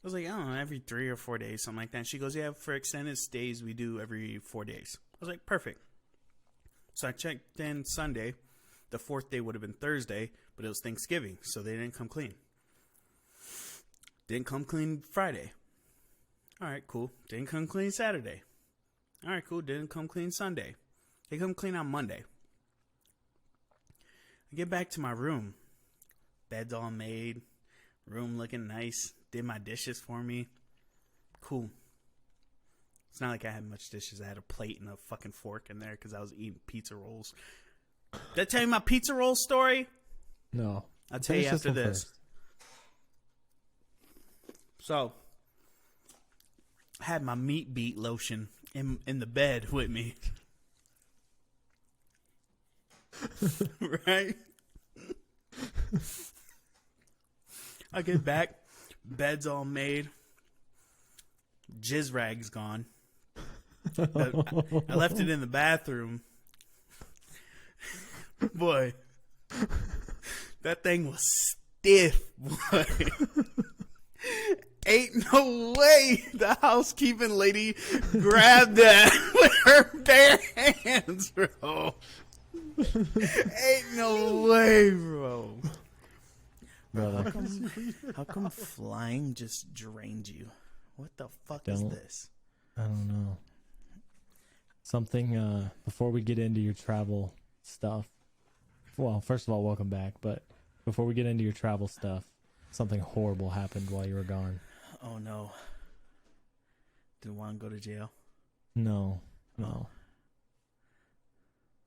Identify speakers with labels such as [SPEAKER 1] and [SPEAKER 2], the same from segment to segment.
[SPEAKER 1] was like, I don't know, every 3 or 4 days, something like that. And she goes, yeah, for extended stays, we do every 4 days. I was like, perfect. So I checked in Sunday. The 4th day would have been Thursday, but it was Thanksgiving, so they didn't come clean. Didn't come clean Friday. All right, cool. Didn't come clean Saturday. All right, cool. Didn't come clean Sunday. They come clean on Monday. I get back to my room. Bed's all made. Room looking nice. Did my dishes for me. Cool. It's not like I had much dishes. I had a plate and a fucking fork in there because I was eating pizza rolls. Did I tell you my pizza roll story?
[SPEAKER 2] No.
[SPEAKER 1] I'll tell you after this.
[SPEAKER 2] First.
[SPEAKER 1] So, I had my meat beat lotion in the bed with me. Right? I get back. Bed's all made. Jizz rag's gone. I left it in the bathroom. Boy, that thing was stiff, boy. Ain't no way the housekeeping lady grabbed that with her bare hands, bro. Ain't no way, bro.
[SPEAKER 2] Brother.
[SPEAKER 1] How come flying just drained you? What the fuck is this?
[SPEAKER 2] I don't know. Something, before we get into your travel stuff. Well, first of all, welcome back. But before we get into your travel stuff, something horrible happened while you were gone.
[SPEAKER 1] Oh, no. Didn't want to go to jail?
[SPEAKER 2] No.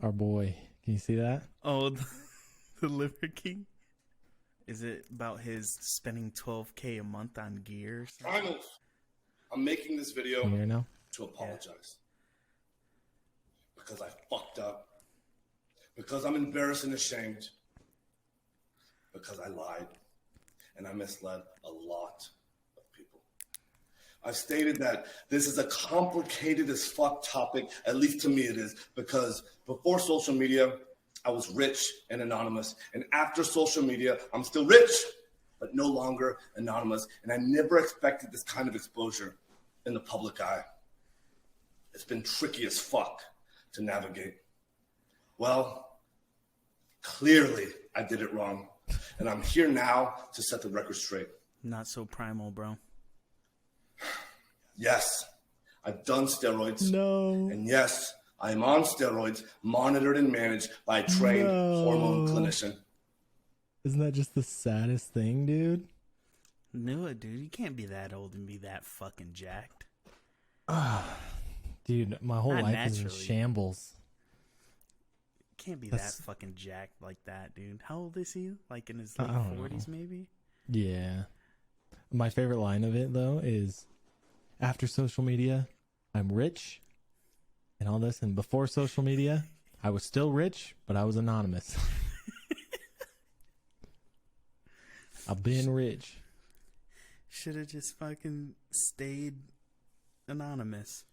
[SPEAKER 2] Our boy. Can you see that?
[SPEAKER 1] Oh, the Liverkenny? Is it about his spending $12K a month on gear?
[SPEAKER 3] I'm making this video
[SPEAKER 2] Can you hear now?
[SPEAKER 3] to apologize. Because I fucked up. Because I'm embarrassed and ashamed. Because I lied. And I misled a lot of people. I've stated that this is a complicated as fuck topic, at least to me it is, because before social media, I was rich and anonymous. And after social media, I'm still rich, but no longer anonymous. And I never expected this kind of exposure in the public eye. It's been tricky as fuck to navigate. Well, clearly I did it wrong. And I'm here now to set the record straight.
[SPEAKER 1] Not so primal, bro.
[SPEAKER 3] Yes, I've done steroids.
[SPEAKER 2] No.
[SPEAKER 3] And yes, I am on steroids, monitored and managed by a trained hormone clinician.
[SPEAKER 2] Isn't that just the saddest thing, dude?
[SPEAKER 1] Knew it, dude. You can't be that old and be that fucking jacked.
[SPEAKER 2] Dude, my whole
[SPEAKER 1] Not
[SPEAKER 2] life is in
[SPEAKER 1] naturally.
[SPEAKER 2] shambles.
[SPEAKER 1] Can't be that fucking jacked like that, dude. How old is he? Like in his
[SPEAKER 2] I
[SPEAKER 1] late
[SPEAKER 2] don't
[SPEAKER 1] 40s, maybe?
[SPEAKER 2] Yeah. My favorite line of it, though, is after social media, I'm rich and all this. And before social media, I was still rich, but I was anonymous. I've been rich.
[SPEAKER 1] Should have just fucking stayed anonymous.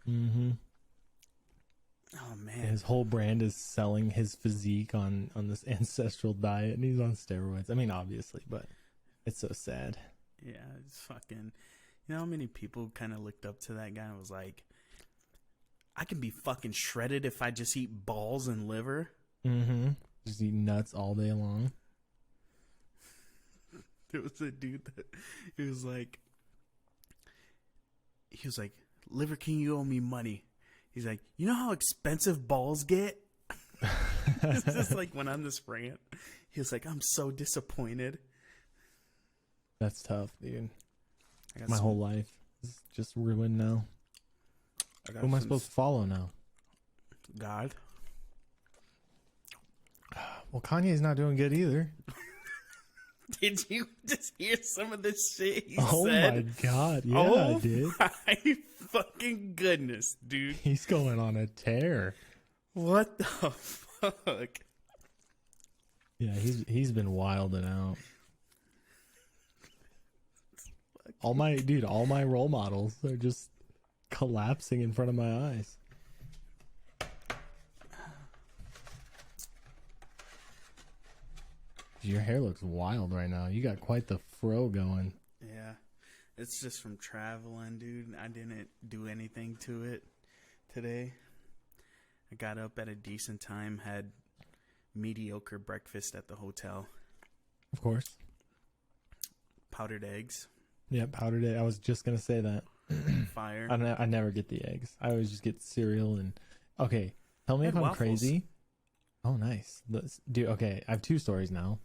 [SPEAKER 2] Mm-hmm.
[SPEAKER 1] Oh, man.
[SPEAKER 2] His whole brand is selling his physique on this ancestral diet, and he's on steroids. I mean, obviously, but it's so sad.
[SPEAKER 1] Yeah, it's fucking... You know how many people kind of looked up to that guy and was like, I can be fucking shredded if I just eat balls and liver?
[SPEAKER 2] Mm-hmm. Just eat nuts all day long.
[SPEAKER 1] There was a dude that... He was like, Liverkenny, you owe me money. He's like, you know how expensive balls get? It's just like went on this rant. He was like, I'm so disappointed.
[SPEAKER 2] That's tough, dude.
[SPEAKER 1] I got
[SPEAKER 2] My whole life is just ruined now. Who am I supposed to follow now?
[SPEAKER 1] God.
[SPEAKER 2] Well, Kanye's not doing good either.
[SPEAKER 1] Did you just hear some of this shit he
[SPEAKER 2] Oh
[SPEAKER 1] said?
[SPEAKER 2] my god, yeah,
[SPEAKER 1] Oh
[SPEAKER 2] I did.
[SPEAKER 1] my fucking goodness, dude.
[SPEAKER 2] He's going on a tear.
[SPEAKER 1] What the fuck?
[SPEAKER 2] Yeah, he's been wilding out. All my role models are just collapsing in front of my eyes. Your hair looks wild right now. You got quite the fro going.
[SPEAKER 1] Yeah. It's just from traveling, dude. I didn't do anything to it today. I got up at a decent time, had mediocre breakfast at the hotel.
[SPEAKER 2] Of course.
[SPEAKER 1] Powdered eggs.
[SPEAKER 2] Yeah, powdered egg. I was just going to say that.
[SPEAKER 1] Fire.
[SPEAKER 2] I never get the eggs. I always just get cereal and... Okay, tell me if I'm
[SPEAKER 1] waffles.
[SPEAKER 2] crazy. Oh, nice. Okay, I have 2 stories now.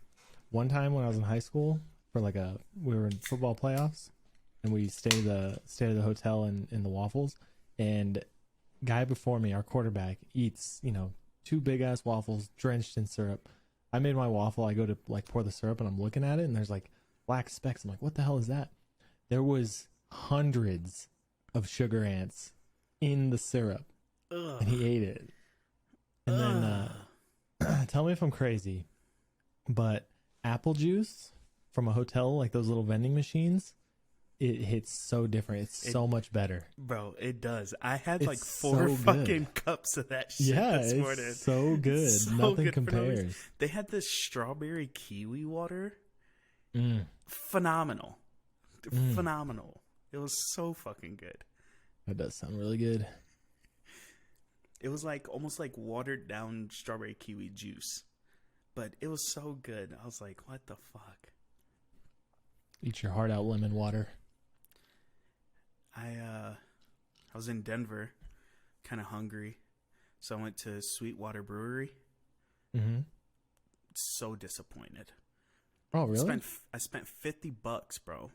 [SPEAKER 2] One time when I was in high school, we were in football playoffs, and we stayed at the hotel in the waffles, and guy before me, our quarterback, eats 2 big ass waffles drenched in syrup. I made my waffle. I go to pour the syrup, and I'm looking at it, and there's black specks. I'm like, what the hell is that? There was hundreds of sugar ants in the syrup.
[SPEAKER 1] Ugh.
[SPEAKER 2] And he ate it. And then, tell me if I'm crazy, but apple juice from a hotel, like those little vending machines, it hits so different. It's so much better.
[SPEAKER 1] Bro, it does. I had
[SPEAKER 2] It's
[SPEAKER 1] 4
[SPEAKER 2] so
[SPEAKER 1] fucking
[SPEAKER 2] good.
[SPEAKER 1] cups of that shit
[SPEAKER 2] Yeah,
[SPEAKER 1] this morning.
[SPEAKER 2] it's so good.
[SPEAKER 1] So
[SPEAKER 2] Nothing
[SPEAKER 1] good for no reason.
[SPEAKER 2] compares.
[SPEAKER 1] They had this strawberry kiwi water.
[SPEAKER 2] Mm.
[SPEAKER 1] Phenomenal. Phenomenal. It was so fucking good.
[SPEAKER 2] That does sound really good.
[SPEAKER 1] It was almost like watered down strawberry kiwi juice. But it was so good. I was like, what the fuck?
[SPEAKER 2] Eat your heart out, lemon water.
[SPEAKER 1] I was in Denver, kind of hungry. So I went to Sweetwater Brewery.
[SPEAKER 2] Mm-hmm.
[SPEAKER 1] So disappointed.
[SPEAKER 2] Oh, really?
[SPEAKER 1] I spent $50, bro,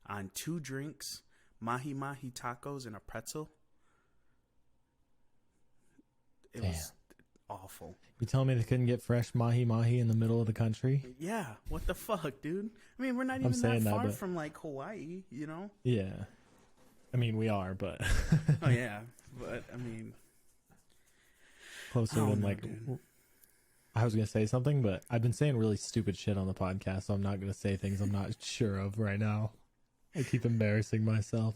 [SPEAKER 1] on 2 drinks, mahi mahi tacos, and a pretzel. It was awful.
[SPEAKER 2] You telling me they couldn't get fresh mahi mahi in the middle of the country?
[SPEAKER 1] Yeah, what the fuck, dude? I mean, we're not even that far from Hawaii,
[SPEAKER 2] Yeah. I mean, we are, but...
[SPEAKER 1] Oh, yeah. But, I mean...
[SPEAKER 2] Closer than, dude. I was going to say something, but I've been saying really stupid shit on the podcast, so I'm not going to say things I'm not sure of right now. I keep embarrassing myself.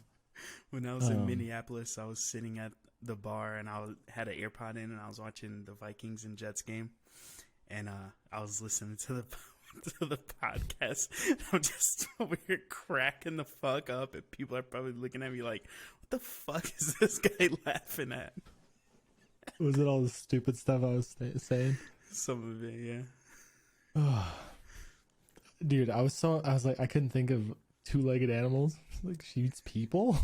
[SPEAKER 1] When I was in Minneapolis, I was sitting at the bar, and had an AirPod in, and I was watching the Vikings and Jets game, and I was listening to the podcast. I'm just over here cracking the fuck up, and people are probably looking at me like, what the fuck is this guy laughing at?
[SPEAKER 2] Was it all the stupid stuff I was saying?
[SPEAKER 1] Some of it, yeah.
[SPEAKER 2] Dude, I was like, I couldn't think of 2-legged animals. Like, she eats people?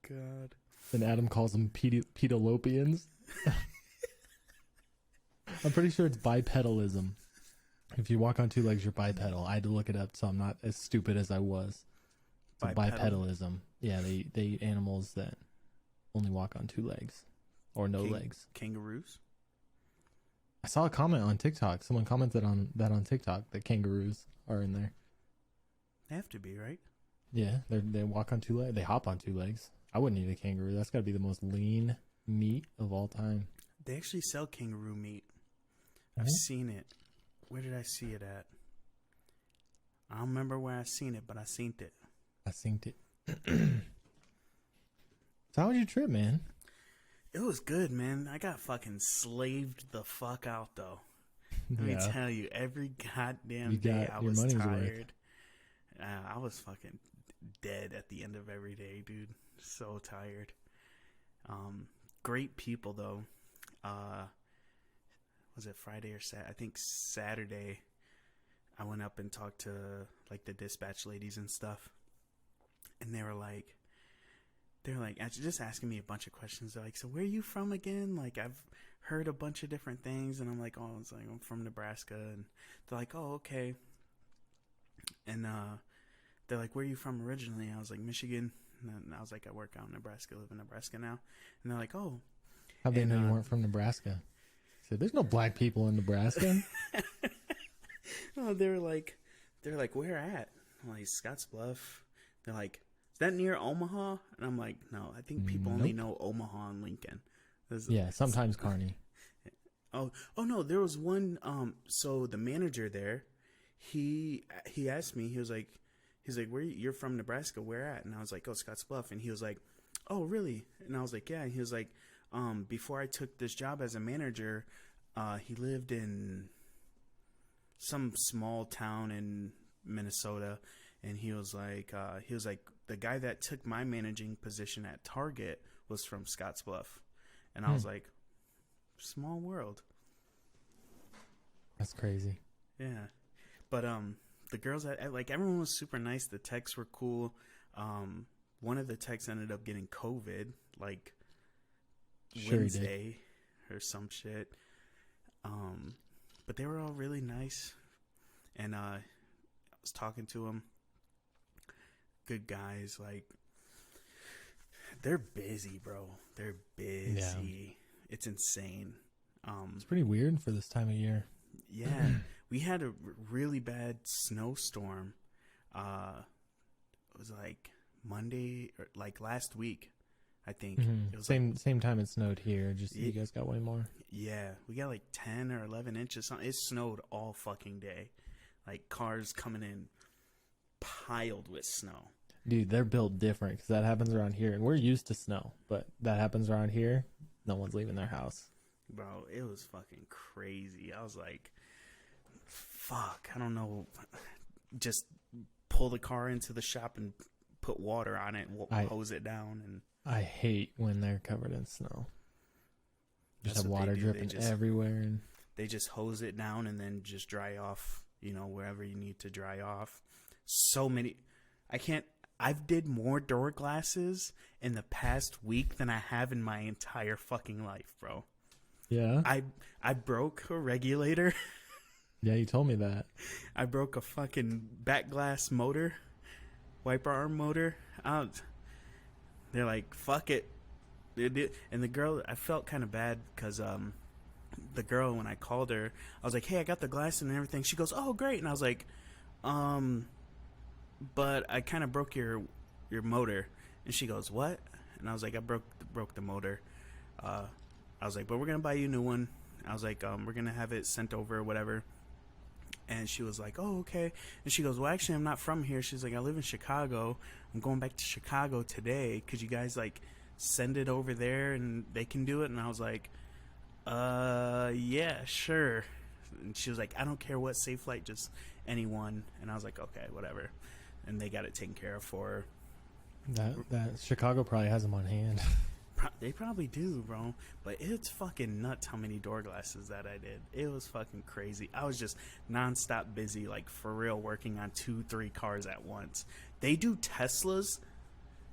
[SPEAKER 1] God.
[SPEAKER 2] And Adam calls them pedalopians. I'm pretty sure it's bipedalism. If you walk on 2 legs, you're bipedal. I had to look it up, so I'm not as stupid as I was. It's bipedalism. Yeah, they eat animals that only walk on 2 legs or no legs.
[SPEAKER 1] Kangaroos?
[SPEAKER 2] I saw a comment on TikTok. Someone commented on that on TikTok that kangaroos are in there.
[SPEAKER 1] They have to be, right?
[SPEAKER 2] Yeah, they walk on 2 legs. They hop on 2 legs. I wouldn't eat a kangaroo. That's got to be the most lean meat of all time.
[SPEAKER 1] They actually sell kangaroo meat. I've seen it. Where did I see it at? I don't remember where I seen it, but I seen it.
[SPEAKER 2] I synced it. So how was your trip, man?
[SPEAKER 1] It was good, man. I got fucking slaved the fuck out, though. Let me tell you, every goddamn day I was tired. I was fucking dead at the end of every day, dude. So tired. Great people, though. Was it Friday or Saturday? I think Saturday. I went up and talked to the dispatch ladies and stuff, and they were just asking me a bunch of questions. They're like, so where are you from again? I've heard a bunch of different things. And I'm like, oh, I'm from Nebraska. And they're like, oh, okay. And they're like, where are you from originally? I was like, Michigan. And I was like, I work out in Nebraska, live in Nebraska now. And they're like, oh.
[SPEAKER 2] How'd they know you weren't from Nebraska? I said, there's no black people in Nebraska.
[SPEAKER 1] Oh, they're like, where at? I'm like, Scottsbluff. They're like, is that near Omaha? And I'm like, no, I think people only know Omaha and Lincoln.
[SPEAKER 2] Yeah, sometimes Kearney.
[SPEAKER 1] Oh no, there was one. So the manager there, he asked me. He's like, where you're from Nebraska? Where at? And I was like, oh, Scottsbluff. And he was like, oh, really? And I was like, yeah. And he was like, before I took this job as a manager, he lived in some small town in Minnesota, and he was like, the guy that took my managing position at Target was from Scottsbluff, and I was like, small world.
[SPEAKER 2] That's crazy.
[SPEAKER 1] Yeah, but the girls like everyone was super nice. The techs were cool. One of the techs ended up getting COVID like Wednesday or some shit. But they were all really nice, and I was talking to them. Good guys, like they're busy, bro. They're busy. Yeah. It's insane.
[SPEAKER 2] It's pretty weird for this time of year.
[SPEAKER 1] Yeah, we had a really bad snowstorm. It was like Monday or like last week, I think. It was
[SPEAKER 2] same time it snowed here. Just you guys got way more.
[SPEAKER 1] Yeah, we got like 10 or 11 inches. It snowed all fucking day. Like cars coming in piled with snow.
[SPEAKER 2] Dude, they're built different because that happens around here, and we're used to snow, but that happens around here. No one's leaving their house.
[SPEAKER 1] Bro, it was fucking crazy. I was like, fuck, I don't know. Just pull the car into the shop and put water on it and hose it down. And
[SPEAKER 2] I hate when they're covered in snow. Just have water dripping everywhere. And
[SPEAKER 1] they just hose it down and then just dry off, wherever you need to dry off. So many. I've did more door glasses in the past week than I have in my entire fucking life, bro.
[SPEAKER 2] Yeah.
[SPEAKER 1] I broke a regulator.
[SPEAKER 2] Yeah, you told me that.
[SPEAKER 1] I broke a fucking back glass motor, wiper arm motor. They're like, fuck it. And the girl, I felt kind of bad because the girl, when I called her, I was like, hey, I got the glass and everything. She goes, oh, great. And I was like, but I kind of broke your motor. And she goes, what? And I was like, I broke the motor. I was like, but we're going to buy you a new one. I was like, we're going to have it sent over or whatever. And she was like, oh, okay. And she goes, well, actually, I'm not from here. She's like, I live in Chicago. I'm going back to Chicago today. Could you guys, like, send it over there and they can do it? And I was like, yeah, sure. And she was like, I don't care what safe flight, just anyone. And I was like, okay, whatever. And they got it taken care of for her.
[SPEAKER 2] That Chicago probably has them on hand.
[SPEAKER 1] They probably do, bro. But it's fucking nuts how many door glasses that I did. It was fucking crazy. I was just nonstop busy, like for real, working on 2-3 cars at once. They do Teslas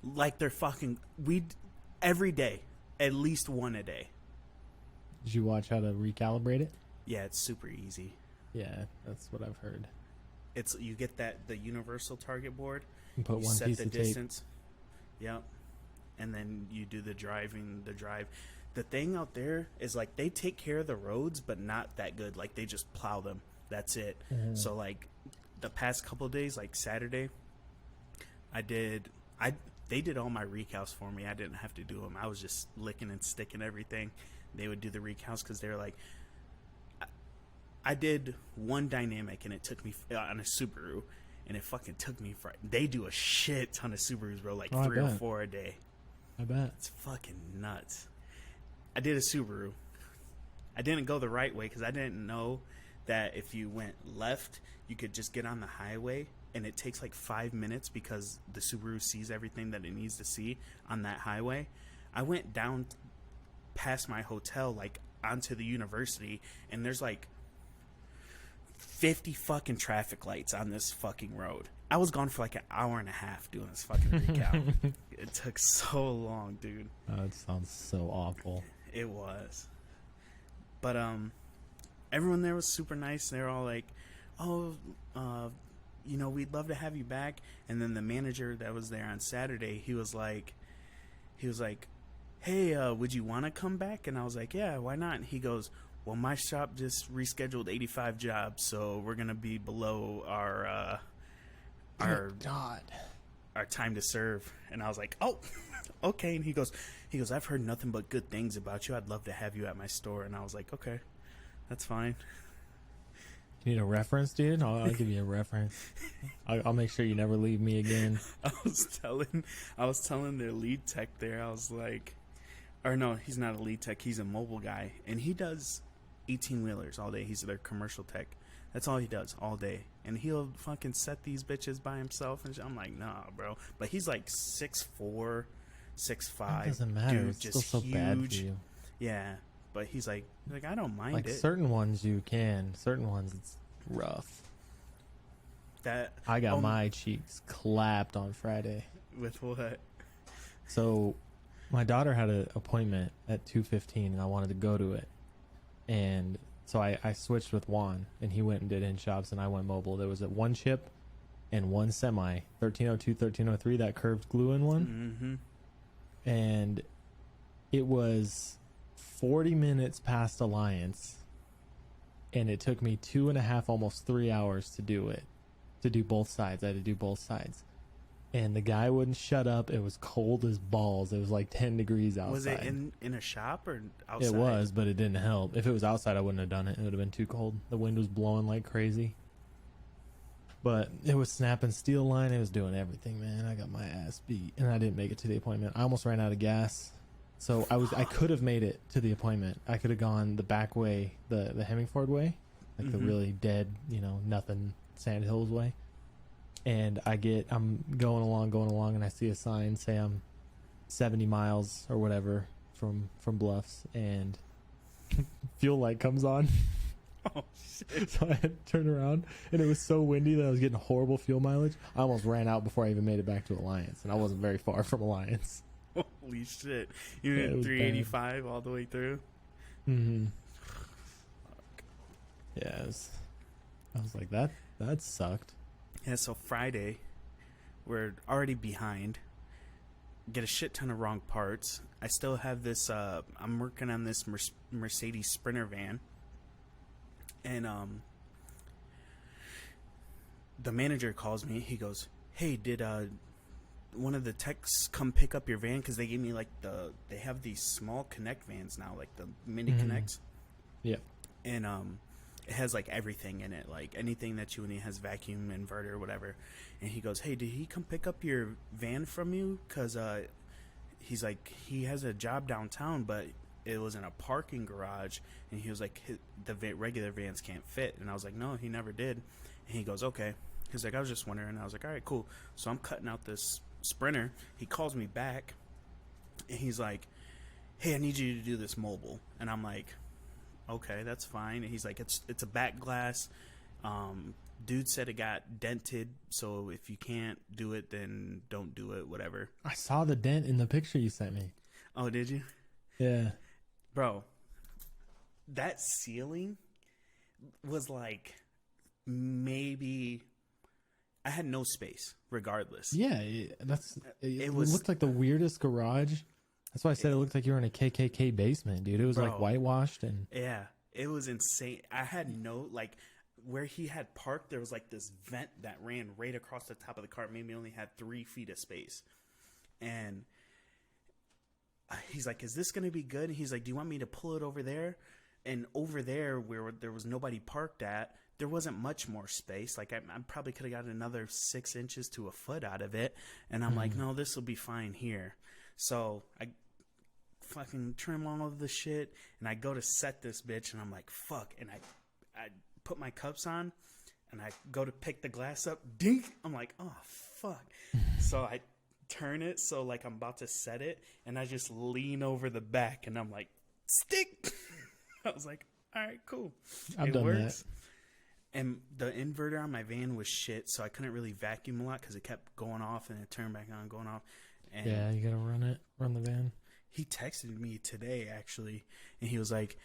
[SPEAKER 1] like they're fucking every day, at least one a day.
[SPEAKER 2] Did you watch how to recalibrate it?
[SPEAKER 1] Yeah, it's super easy.
[SPEAKER 2] Yeah, that's what I've heard.
[SPEAKER 1] You get the universal target board.
[SPEAKER 2] You put one piece of
[SPEAKER 1] distance. Yep. And then you do the drive. The thing out there is like they take care of the roads, but not that good. Like they just plow them. That's it. Mm-hmm. So like the past couple of days, like Saturday, they did all my recals for me. I didn't have to do them. I was just licking and sticking everything. They would do the recals because they were like, I did one dynamic and it took me on a Subaru, and it fucking took me they do a shit ton of Subarus, bro, like 3 or 4 a day.
[SPEAKER 2] I bet.
[SPEAKER 1] It's fucking nuts. I did a Subaru. I didn't go the right way because I didn't know that if you went left, you could just get on the highway, and it takes like 5 minutes because the Subaru sees everything that it needs to see on that highway. I went down past my hotel, like onto the university, and there's like 50 fucking traffic lights on this fucking road. I was gone for like an hour and a half doing this fucking recal. It took so long, dude.
[SPEAKER 2] Oh, it sounds so awful.
[SPEAKER 1] It was. But everyone there was super nice. They're all like, oh, we'd love to have you back. And then the manager that was there on Saturday, he was like, hey, would you want to come back? And I was like, yeah, why not? And he goes, well, my shop just rescheduled 85 jobs, so we're going to be below our time to serve. And I was like, oh, okay. And he goes, I've heard nothing but good things about you. I'd love to have you at my store. And I was like, okay, that's fine.
[SPEAKER 2] You need a reference, dude? I'll give you a reference. I'll make sure you never leave me again.
[SPEAKER 1] I was telling their lead tech there, I was like, or no, he's not a lead tech. He's a mobile guy, and he does 18-wheelers all day. He's their commercial tech. That's all he does all day. And he'll fucking set these bitches by himself. And I'm like, nah, bro. But he's like 6'4", 6'5".
[SPEAKER 2] It doesn't matter.
[SPEAKER 1] Dude,
[SPEAKER 2] It's
[SPEAKER 1] just
[SPEAKER 2] still so
[SPEAKER 1] huge.
[SPEAKER 2] bad for you.
[SPEAKER 1] Yeah. But he's like I don't mind
[SPEAKER 2] Like
[SPEAKER 1] it.
[SPEAKER 2] certain ones you can. Certain ones it's rough.
[SPEAKER 1] That
[SPEAKER 2] I got my cheeks clapped on Friday.
[SPEAKER 1] with what?
[SPEAKER 2] So my daughter had an appointment at 2:15 and I wanted to go to it. And so I switched with Juan and he went and did in shops and I went mobile. There was a one chip and one semi, 1302, 1303, that curved glue in one.
[SPEAKER 1] Mm-hmm.
[SPEAKER 2] And it was 40 minutes past Alliance and it took me 2.5, almost 3 hours to do it. To do both sides. I had to do both sides. And the guy wouldn't shut up. It was cold as balls. It was like 10 degrees outside.
[SPEAKER 1] Was it in a shop or outside?
[SPEAKER 2] It was, but it didn't help. If it was outside, I wouldn't have done it. It would have been too cold. The wind was blowing like crazy. But it was snapping steel line. It was doing everything, man. I got my ass beat. And I didn't make it to the appointment. I almost ran out of gas. So I could have made it to the appointment. I could have gone the back way, the Hemingford way. Like the really dead, nothing Sand Hills way. And I'm going along, and I see a sign say I'm 70 miles or whatever from Bluffs, and fuel light comes on.
[SPEAKER 1] Oh shit!
[SPEAKER 2] So I had to turn around, and it was so windy that I was getting horrible fuel mileage. I almost ran out before I even made it back to Alliance, and I wasn't very far from Alliance.
[SPEAKER 1] Holy shit! You did 385 all the way through.
[SPEAKER 2] Mm-hmm. Yeah, I was like that sucked.
[SPEAKER 1] Yeah, so Friday, we're already behind. Get a shit ton of wrong parts. I still have this, I'm working on this Mercedes Sprinter van. And the manager calls me. He goes, hey, did one of the techs come pick up your van? Because they gave me they have these small Connect vans now, like the mini Connects.
[SPEAKER 2] Yeah.
[SPEAKER 1] And it has like everything in it, like anything that you need. It has vacuum, inverter, whatever. And he goes, hey, did he come pick up your van from you? Because he's like, he has a job downtown, but it was in a parking garage. And he was like, regular vans can't fit. And I was like, no, he never did. And he goes, okay. He's like, I was just wondering. And I was like, all right, cool. So I'm cutting out this Sprinter. He calls me back and he's like, hey, I need you to do this mobile. And I'm like, okay, that's fine. And he's like, it's a back glass. Dude said it got dented, so if you can't do it, then don't do it, whatever.
[SPEAKER 2] I saw the dent in the picture you sent me.
[SPEAKER 1] Oh, did you?
[SPEAKER 2] Yeah.
[SPEAKER 1] Bro, that ceiling was like maybe I had no space regardless.
[SPEAKER 2] Yeah, it
[SPEAKER 1] was,
[SPEAKER 2] looked like the weirdest garage. That's why I said it looked like you were in a KKK basement, dude. It was like whitewashed and
[SPEAKER 1] yeah, it was insane. I had no where he had parked. There was like this vent that ran right across the top of the car. Maybe only had 3 feet of space, and he's like, "Is this gonna be good?" And he's like, "Do you want me to pull it over there?" And over there, where there was nobody parked at, there wasn't much more space. Like I probably could have got another 6 inches to a foot out of it. And I'm like, no, this will be fine here. So I fucking trim all of the shit, and I go to set this bitch, and I'm like, fuck. And I put my cups on, and I go to pick the glass up. Dink! I'm like, oh, fuck. So I turn it so like I'm about to set it, and I just lean over the back, and I'm like, stick! I was like, all right, cool.
[SPEAKER 2] I've done that.
[SPEAKER 1] And the inverter on my van was shit, so I couldn't really vacuum a lot because it kept going off and it turned back on, going off. And
[SPEAKER 2] yeah, you gotta run the van.
[SPEAKER 1] He texted me today, actually, and he was like,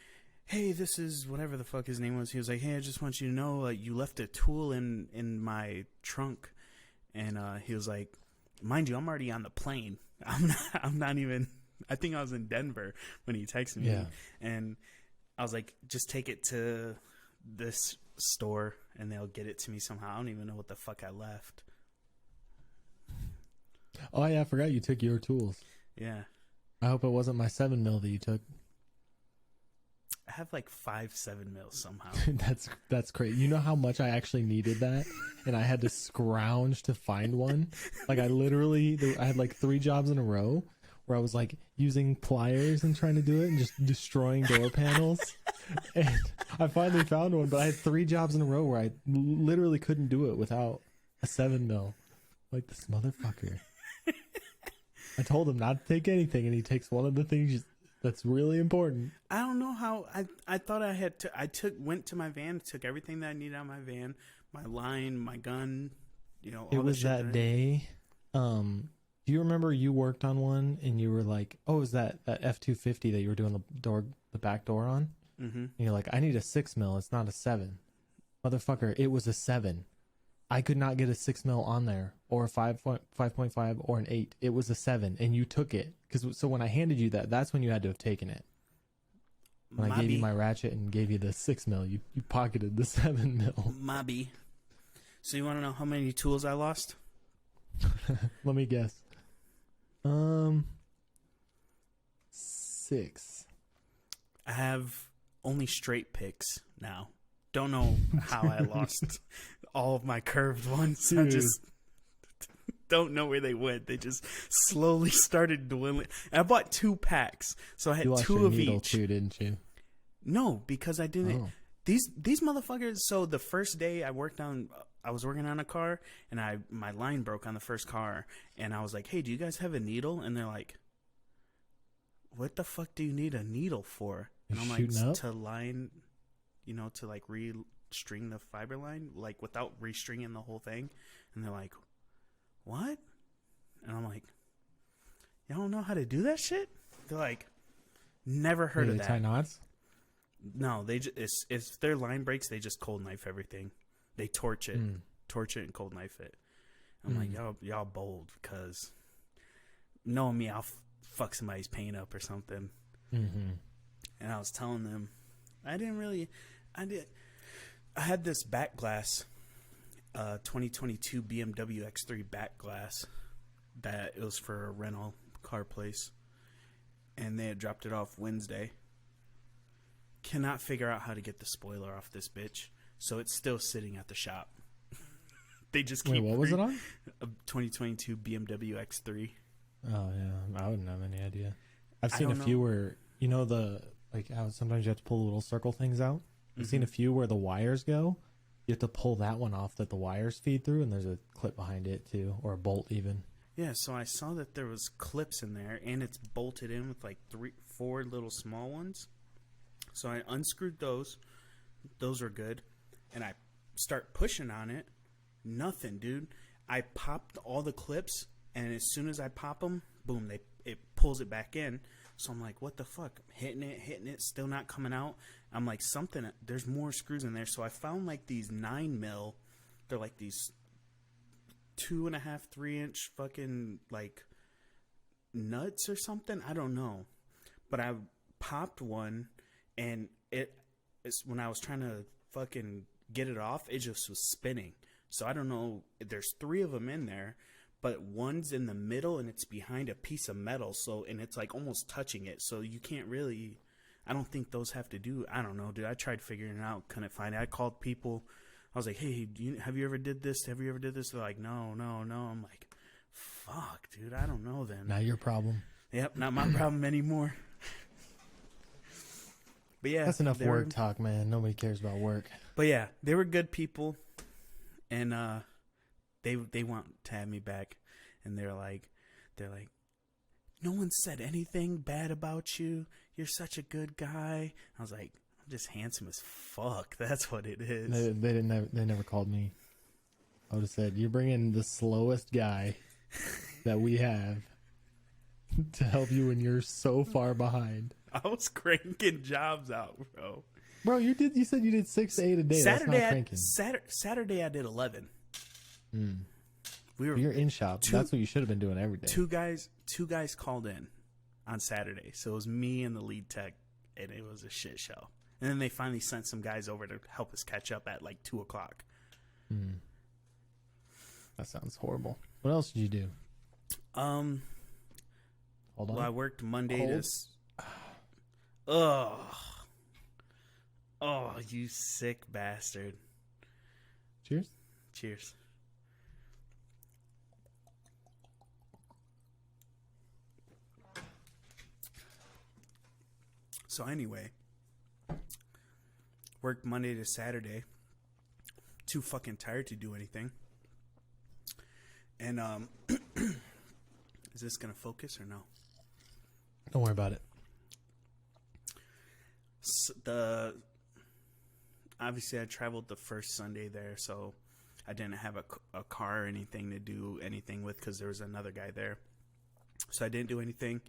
[SPEAKER 1] hey, this is whatever the fuck his name was. He was like, hey, I just want you to know you left a tool in my trunk. And he was like, mind you, I'm already on the plane. I'm not even, I think I was in Denver when he texted me.
[SPEAKER 2] Yeah.
[SPEAKER 1] And I was like, just take it to this store and they'll get it to me somehow. I don't even know what the fuck I left.
[SPEAKER 2] Oh yeah, I forgot you took your tools.
[SPEAKER 1] Yeah.
[SPEAKER 2] I hope it wasn't my 7 mil that you took.
[SPEAKER 1] I have like 5 7 mils somehow.
[SPEAKER 2] That's crazy. You know how much I actually needed that, and I had to scrounge to find one. Like I had like 3 jobs in a row where I was like using pliers and trying to do it and just destroying door panels. And I finally found one, but I had 3 jobs in a row where I literally couldn't do it without a 7 mil. Like this motherfucker. I told him not to take anything, and he takes one of the things that's really important.
[SPEAKER 1] I don't know how. I thought I had to. Went to my van, took everything that I needed out of my van, my line, my gun. You know, all
[SPEAKER 2] it was
[SPEAKER 1] the shit
[SPEAKER 2] that day. Do you remember you worked on one and you were like, "Oh, is that F-250 that you were doing the back door on?"
[SPEAKER 1] Mm-hmm.
[SPEAKER 2] And you're like, "I need a 6 mil. It's not a 7." Motherfucker, it was a 7. I could not get a 6 mil on there, or a 5.5 or an 8. It was a 7, and you took it. So when I handed you that's when you had to have taken it. When I gave you my ratchet and gave you the 6 mil, you pocketed the 7 mil.
[SPEAKER 1] Mobby. So you want to know how many tools I lost?
[SPEAKER 2] Let me guess. 6.
[SPEAKER 1] I have only straight picks now. Don't know how I lost all of my curved ones.
[SPEAKER 2] Dude.
[SPEAKER 1] I just don't know where they went. They just slowly started dwindling. And I bought 2 packs, so I had
[SPEAKER 2] You lost
[SPEAKER 1] 2
[SPEAKER 2] your
[SPEAKER 1] of
[SPEAKER 2] needle
[SPEAKER 1] each.
[SPEAKER 2] too, didn't you?
[SPEAKER 1] No, because I didn't.
[SPEAKER 2] Oh.
[SPEAKER 1] These motherfuckers. So the first day I was working on a car, and my line broke on the first car, and I was like, "Hey, do you guys have a needle?" And they're like, "What the fuck do you need a needle for?" And I'm like, "To line, to like restring the fiber line, like without restringing the whole thing." And they're like, "What?" And I'm like, "Y'all don't know how to do that shit?" They're like, "Never heard of that."
[SPEAKER 2] Tie knots?
[SPEAKER 1] No, they just if their line breaks, they just cold knife everything. They torch it and cold knife it. I'm like, y'all bold, because knowing me, I'll fuck somebody's paint up or something.
[SPEAKER 2] Mm-hmm.
[SPEAKER 1] And I was telling them, I had this back glass, 2022 BMW X3 back glass that it was for a rental car place, and they had dropped it off Wednesday. Cannot figure out how to get the spoiler off this bitch, so it's still sitting at the shop. They just keep.
[SPEAKER 2] Wait, what was it on?
[SPEAKER 1] A 2022 BMW X3.
[SPEAKER 2] Oh yeah, I wouldn't have any idea. I've seen a few where how sometimes you have to pull the little circle things out. I've seen a few where the wires go. You have to pull that one off that the wires feed through, and there's a clip behind it too, or a bolt even.
[SPEAKER 1] Yeah, so I saw that there was clips in there, and it's bolted in with like 4 little small ones. So I unscrewed those. Those were good. And I start pushing on it. Nothing, dude. I popped all the clips, and as soon as I pop them, boom, it pulls it back in. So I'm like, what the fuck? Hitting it, still not coming out. I'm like, there's more screws in there. So I found like these 9 mil. They're like these 2.5, 3-inch fucking like nuts or something. I don't know. But I popped one. And it's when I was trying to fucking get it off, it just was spinning. So I don't know. There's 3 of them in there, but one's in the middle and it's behind a piece of metal. And it's like almost touching it. So you can't really. I don't think those have to do. I don't know, dude. I tried figuring it out, couldn't find it. I called people. I was like, "Hey, have you ever did this? Have you ever did this?" They're like, "No." I'm like, "Fuck, dude. I don't know then."
[SPEAKER 2] Not your problem.
[SPEAKER 1] Yep, not my problem anymore. But yeah,
[SPEAKER 2] that's enough work talk, man. Nobody cares about work.
[SPEAKER 1] But yeah, they were good people, and they want to have me back, and they're like, no one said anything bad about you. You're such a good guy. I was like, I'm just handsome as fuck. That's what it is.
[SPEAKER 2] They never called me. I would have said, you're bringing the slowest guy that we have to help you when you're so far behind.
[SPEAKER 1] I was cranking jobs out, bro.
[SPEAKER 2] Bro, you said you did 6 to 8 a day.
[SPEAKER 1] Saturday I did 11.
[SPEAKER 2] You're in shop. That's what you should have been doing every day.
[SPEAKER 1] Two guys called in on Saturday, so it was me and the lead tech, and it was a shit show. And then they finally sent some guys over to help us catch up at like 2:00.
[SPEAKER 2] That sounds horrible. What else did you do?
[SPEAKER 1] Hold on. Well, I worked Monday to. Oh, you sick bastard.
[SPEAKER 2] Cheers.
[SPEAKER 1] Cheers. So anyway, worked Monday to Saturday. Too fucking tired to do anything. And is this gonna focus or no?
[SPEAKER 2] Don't worry about it.
[SPEAKER 1] Obviously I traveled the first Sunday there, so I didn't have a car or anything to do anything with because there was another guy there. So I didn't do anything.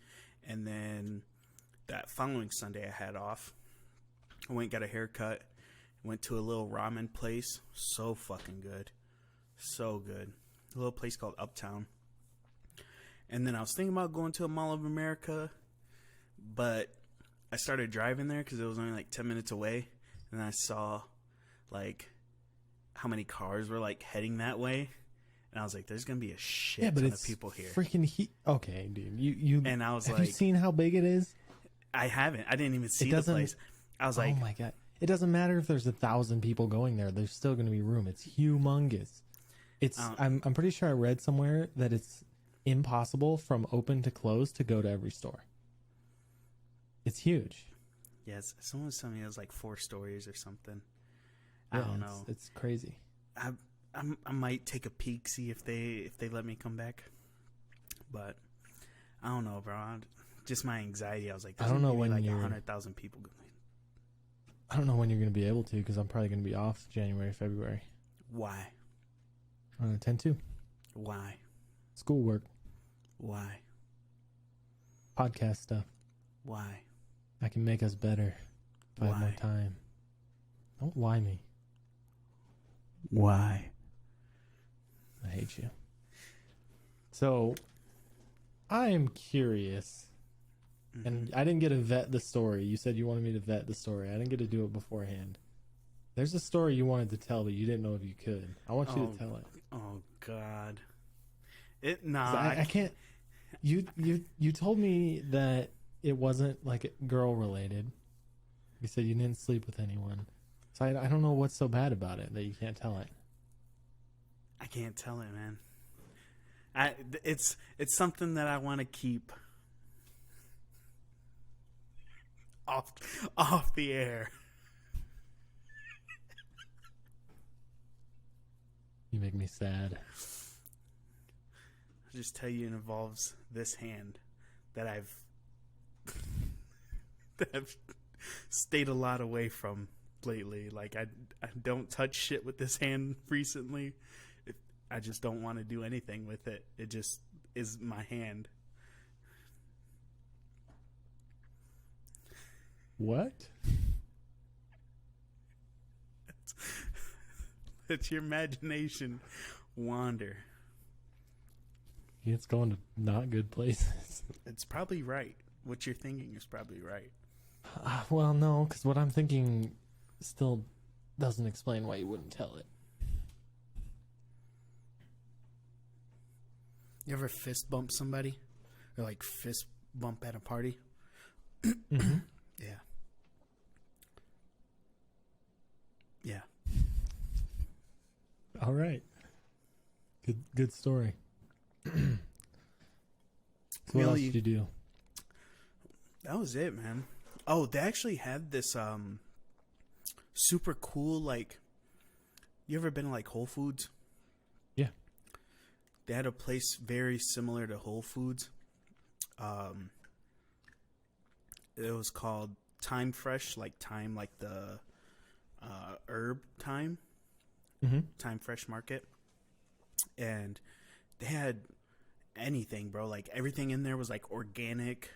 [SPEAKER 1] And then that following Sunday I had off. I went and got a haircut. Went to a little ramen place. So fucking good. So good. A little place called Uptown. And then I was thinking about going to a Mall of America, but I started driving there because it was only like 10 minutes away. And I saw like how many cars were like heading that way. And I was like, there's going to be a shit ton of people here.
[SPEAKER 2] Freaking okay, dude. You
[SPEAKER 1] and I was
[SPEAKER 2] have
[SPEAKER 1] like,
[SPEAKER 2] you seen how big it is?
[SPEAKER 1] I haven't. I didn't even see the place. I was like,
[SPEAKER 2] oh my God. It doesn't matter if there's 1,000 people going there. There's still going to be room. It's humongous. I'm pretty sure I read somewhere that it's impossible from open to close to go to every store. It's huge.
[SPEAKER 1] Yes, someone was telling me it was like 4 stories or something.
[SPEAKER 2] Yeah,
[SPEAKER 1] I don't know.
[SPEAKER 2] It's crazy.
[SPEAKER 1] I might take a peek, see if they let me come back. But I don't know, bro. Just my anxiety. I was like,
[SPEAKER 2] I don't know when
[SPEAKER 1] like
[SPEAKER 2] you're
[SPEAKER 1] 100,000 people.
[SPEAKER 2] I don't know when you're going to be able to because I'm probably going to be off January, February.
[SPEAKER 1] Why?
[SPEAKER 2] 10-2.
[SPEAKER 1] Why?
[SPEAKER 2] Schoolwork.
[SPEAKER 1] Why?
[SPEAKER 2] Podcast stuff.
[SPEAKER 1] Why?
[SPEAKER 2] I can make us better if I have more time. Don't lie me.
[SPEAKER 1] Why?
[SPEAKER 2] I hate you. So, I am curious.
[SPEAKER 1] Mm-hmm.
[SPEAKER 2] And I didn't get to vet the story. You said you wanted me to vet the story. I didn't get to do it beforehand. There's a story you wanted to tell, but you didn't know if you could. I want you to tell it.
[SPEAKER 1] Oh God!
[SPEAKER 2] I can't. You told me that it wasn't like girl related. You said you didn't sleep with anyone, so I don't know what's so bad about it that you can't tell it.
[SPEAKER 1] I can't tell it, man. It's something that I want to keep off the air.
[SPEAKER 2] You make me sad.
[SPEAKER 1] I'll just tell you, it involves this hand that I've stayed a lot away from lately. Like I don't touch shit with this hand recently. I just don't want to do anything with it. It just is my hand.
[SPEAKER 2] What?
[SPEAKER 1] Let your imagination wander.
[SPEAKER 2] It's going to not good places.
[SPEAKER 1] It's probably right. What you're thinking is probably right.
[SPEAKER 2] Well, no, because what I'm thinking still doesn't explain why you wouldn't tell it.
[SPEAKER 1] You ever fist bump somebody? Or like fist bump at a party?
[SPEAKER 2] Mm-hmm.
[SPEAKER 1] Yeah. Yeah.
[SPEAKER 2] All right. Good story. So what else did you do?
[SPEAKER 1] That was it, man. Oh, they actually had this super cool, like, you ever been to like Whole Foods?
[SPEAKER 2] Yeah.
[SPEAKER 1] They had a place very similar to Whole Foods. It was called Time Fresh, like thyme, like the herb thyme.
[SPEAKER 2] Mm-hmm.
[SPEAKER 1] Time Fresh Market. And they had anything, bro. Like everything in there was like organic.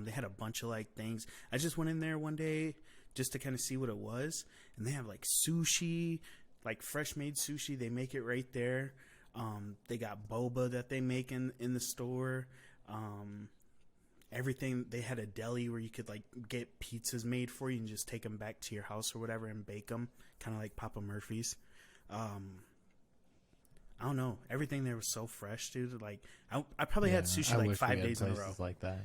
[SPEAKER 1] They had a bunch of like things. I just went in there one day just to kind of see what it was. And they have like sushi, like fresh made sushi. They make it right there. They got boba that they make in the store. Everything. They had a deli where you could like get pizzas made for you and just take them back to your house or whatever and bake them. Kind of like Papa Murphy's. I don't know. Everything there was so fresh, dude. Like I probably had sushi like 5 days in a row.
[SPEAKER 2] Like that.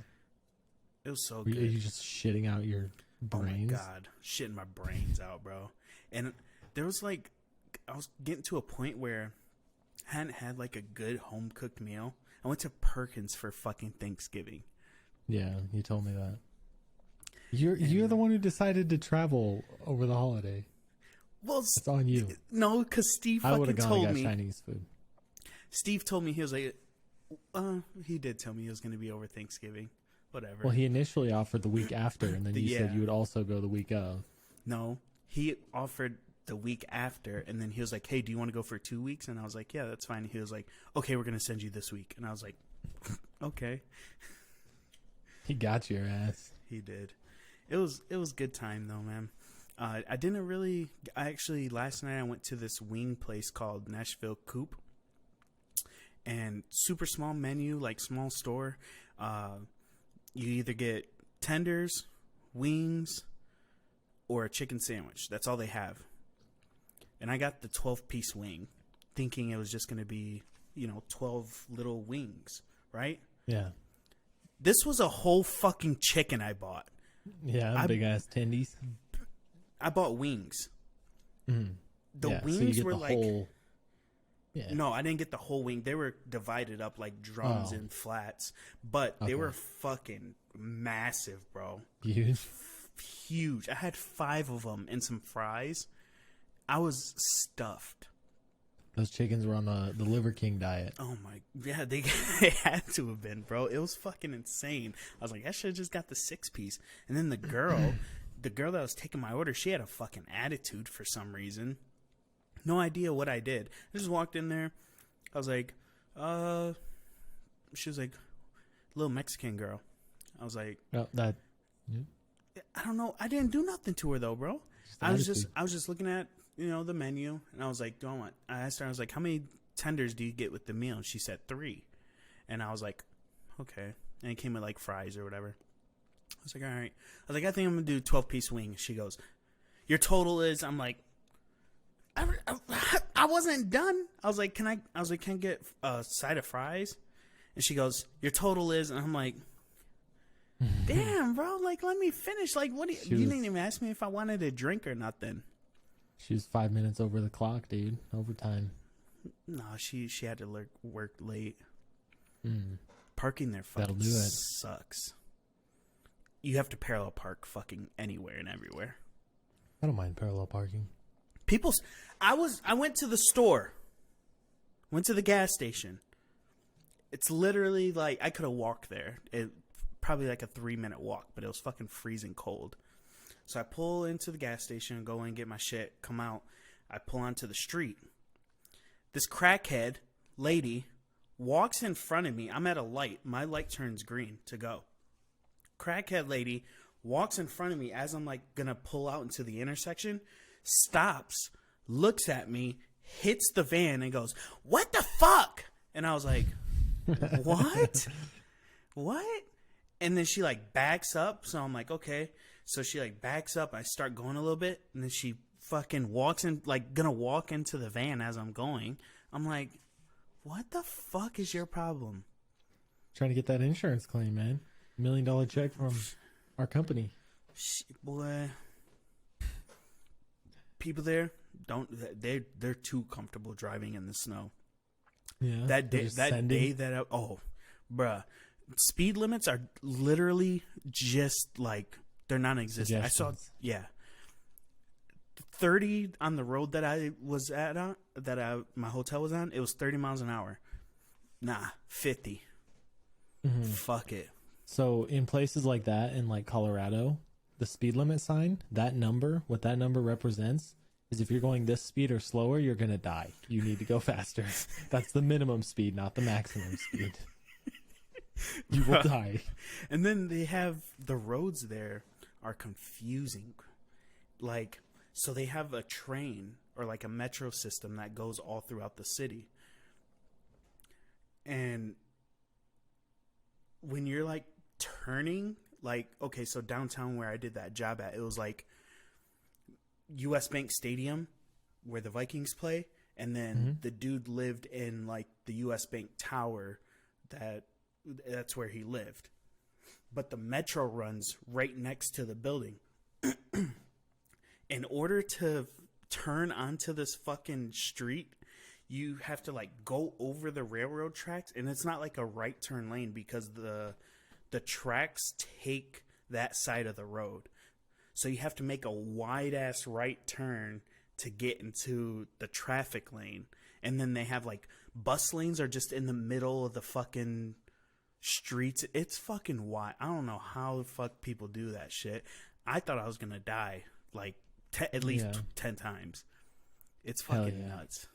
[SPEAKER 1] It was so
[SPEAKER 2] Are
[SPEAKER 1] good.
[SPEAKER 2] you just shitting out your brains?
[SPEAKER 1] Oh my God, shitting my brains out, bro. And there was like, I was getting to a point where I hadn't had like a good home cooked meal. I went to Perkins for fucking Thanksgiving.
[SPEAKER 2] Yeah, you told me that. You're the one who decided to travel over the holiday.
[SPEAKER 1] Well,
[SPEAKER 2] It's on you.
[SPEAKER 1] no, because Steve
[SPEAKER 2] I would
[SPEAKER 1] fucking
[SPEAKER 2] have gone
[SPEAKER 1] told
[SPEAKER 2] and got
[SPEAKER 1] me.
[SPEAKER 2] Chinese food.
[SPEAKER 1] Steve told me he was like, he did tell me he was going to be over Thanksgiving. Whatever.
[SPEAKER 2] Well, he initially offered the week after, and then you said
[SPEAKER 1] Yeah.
[SPEAKER 2] you would also go the week of.
[SPEAKER 1] No, he offered the week after, and then he was like, "Hey, do you want to go for 2 weeks?" And I was like, "Yeah, that's fine." He was like, "Okay, we're gonna send you this week," and I was like, "Okay."
[SPEAKER 2] He got your ass.
[SPEAKER 1] He did. It was good time though, man. I didn't really. I actually last night I went to this wing place called Nashville Coop, and super small menu, like small store. You either get tenders, wings, or a chicken sandwich. That's all they have. And I got the 12-piece wing, thinking it was just going to be, 12 little wings, right?
[SPEAKER 2] Yeah.
[SPEAKER 1] This was a whole fucking chicken I bought.
[SPEAKER 2] Yeah, big ass tendies.
[SPEAKER 1] I bought wings.
[SPEAKER 2] Mm.
[SPEAKER 1] The
[SPEAKER 2] yeah,
[SPEAKER 1] wings
[SPEAKER 2] so you get
[SPEAKER 1] were
[SPEAKER 2] the
[SPEAKER 1] like...
[SPEAKER 2] whole... Yeah.
[SPEAKER 1] No, I didn't get the whole wing. They were divided up like drums and flats. But they were fucking massive, bro.
[SPEAKER 2] Huge.
[SPEAKER 1] Huge. I had 5 of them and some fries. I was stuffed.
[SPEAKER 2] Those chickens were on the Liver King diet.
[SPEAKER 1] Oh my, yeah, they had to have been, bro. It was fucking insane. I was like, I should have just got the 6-piece. And then the girl that was taking my order, she had a fucking attitude for some reason. No idea what I did. I just walked in there. I was like, she was like, little Mexican girl. I was like,
[SPEAKER 2] Oh, that.
[SPEAKER 1] I don't know. I didn't do nothing to her though, bro. I was just looking at, the menu, and I was like, I asked her, I was like, how many tenders do you get with the meal? And she said 3. And I was like, okay. And it came with like fries or whatever. I was like, all right. I was like, I think I'm going to do 12-piece wings. She goes, your total is, I'm like, I wasn't done. I was like, can I get a side of fries? And she goes, your total is, and I'm like, damn, bro, like, let me finish. Like, what you didn't even ask me if I wanted a drink or nothing.
[SPEAKER 2] She was 5 minutes over the clock, dude. Overtime.
[SPEAKER 1] No, she had to work late.
[SPEAKER 2] Mm.
[SPEAKER 1] Parking there
[SPEAKER 2] That'll
[SPEAKER 1] fucking
[SPEAKER 2] do it.
[SPEAKER 1] sucks. You have to parallel park fucking anywhere and everywhere.
[SPEAKER 2] I don't mind parallel parking.
[SPEAKER 1] I went to the store. Went to the gas station. It's literally like I could have walked there. Probably like a 3-minute walk, but it was fucking freezing cold. So I pull into the gas station, go in, get my shit, come out. I pull onto the street. This crackhead lady walks in front of me. I'm at a light. My light turns green to go. Crackhead lady walks in front of me as I'm like gonna pull out into the intersection, stops, looks at me, hits the van and goes, "What the fuck?" And I was like, "What? What?" And then she like backs up, so I'm like, okay. So she like backs up, I start going a little bit, and then she fucking walks in, like gonna walk into the van as I'm going. I'm like, what the fuck is your problem?
[SPEAKER 2] Trying to get that insurance claim, man. $1 million check from our company.
[SPEAKER 1] Boy, people there they're too comfortable driving in the snow.
[SPEAKER 2] Yeah.
[SPEAKER 1] That day bruh, speed limits are literally just like they're non-existent. I saw 30 on the road that I was at my hotel was on. It was 30 miles an hour. Nah, 50.
[SPEAKER 2] Mm-hmm.
[SPEAKER 1] Fuck it.
[SPEAKER 2] So in places like that, in like Colorado, the speed limit sign, what that number represents is if you're going this speed or slower, you're going to die. You need to go faster. That's the minimum speed, not the maximum speed. You will die.
[SPEAKER 1] And then they have the roads there are confusing. Like, so they have a train or like a metro system that goes all throughout the city. And when you're like turning, like, okay, so downtown where I did that job at, it was like US Bank Stadium where the Vikings play. And then the dude lived in like the US Bank Tower that's where he lived. But the metro runs right next to the building. In order to turn onto this fucking street, you have to like go over the railroad tracks, and it's not like a right turn lane because the tracks take that side of the road. So you have to make a wide ass right turn to get into the traffic lane. And then they have like bus lanes are just in the middle of the fucking streets. It's fucking wild. I don't know how the fuck people do that shit. I thought I was going to die like at least 10 times. It's fucking nuts.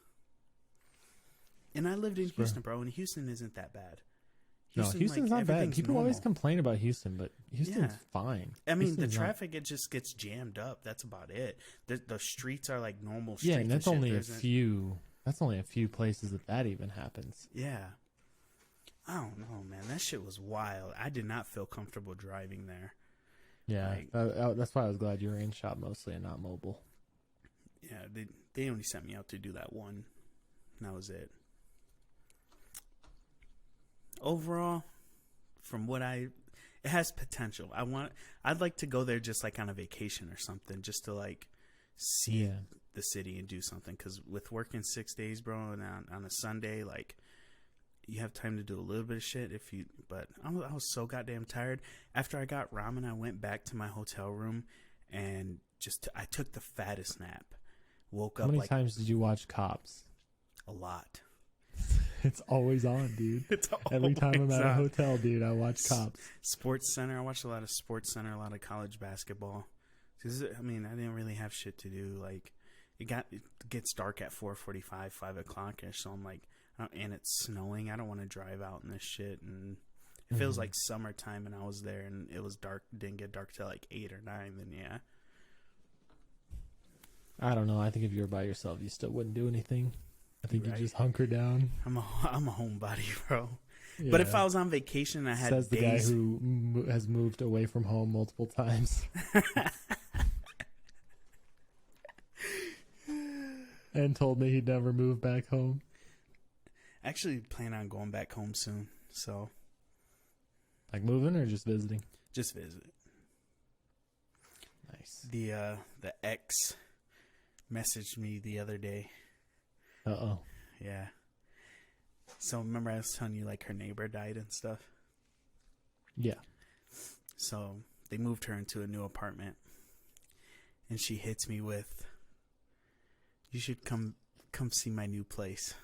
[SPEAKER 1] And I lived in Houston, bro, and Houston isn't that bad.
[SPEAKER 2] Houston's not bad. People always complain about Houston, but Houston's fine.
[SPEAKER 1] I mean,
[SPEAKER 2] Houston's
[SPEAKER 1] the traffic, it just gets jammed up. That's about it. The streets are like normal streets.
[SPEAKER 2] Yeah, and that's only a few. That's only a few places that even happens.
[SPEAKER 1] Yeah. I don't know, man. That shit was wild. I did not feel comfortable driving there.
[SPEAKER 2] Yeah, that's why I was glad you were in shop mostly and not mobile.
[SPEAKER 1] Yeah, they only sent me out to do that one. And that was it. Overall, from what it has potential. I'd like to go there just like on a vacation or something, just to like see the city and do something. Because with working 6 days, bro, and on a Sunday, like you have time to do a little bit of shit. But I was so goddamn tired. After I got ramen, I went back to my hotel room and I took the fattest nap. Woke up.
[SPEAKER 2] How many times did you watch Cops?
[SPEAKER 1] A lot.
[SPEAKER 2] It's always on, dude. Every time I'm at a hotel, dude, I watch Cops.
[SPEAKER 1] Sports Center. I watched a lot of Sports Center, a lot of college basketball. Cause, I mean, I didn't really have shit to do. Like, it gets dark at 4:45, 5 o'clock-ish. So I'm like, and it's snowing. I don't want to drive out in this shit. And it feels like summertime, and I was there, and it was dark. Didn't get dark till like 8 or 9. Then yeah.
[SPEAKER 2] I don't know. I think if you were by yourself, you still wouldn't do anything. I think you just hunker down.
[SPEAKER 1] I'm a homebody, bro. Yeah. But if I was on vacation, I had
[SPEAKER 2] Says the guy who has moved away from home multiple times. And told me he'd never move back home.
[SPEAKER 1] Actually plan on going back home soon. So,
[SPEAKER 2] like moving or just visiting?
[SPEAKER 1] Just visit.
[SPEAKER 2] Nice.
[SPEAKER 1] The ex messaged me the other day.
[SPEAKER 2] Uh-oh.
[SPEAKER 1] Yeah. So remember I was telling you like her neighbor died and stuff?
[SPEAKER 2] Yeah.
[SPEAKER 1] So they moved her into a new apartment. And she hits me with, "You should come see my new place."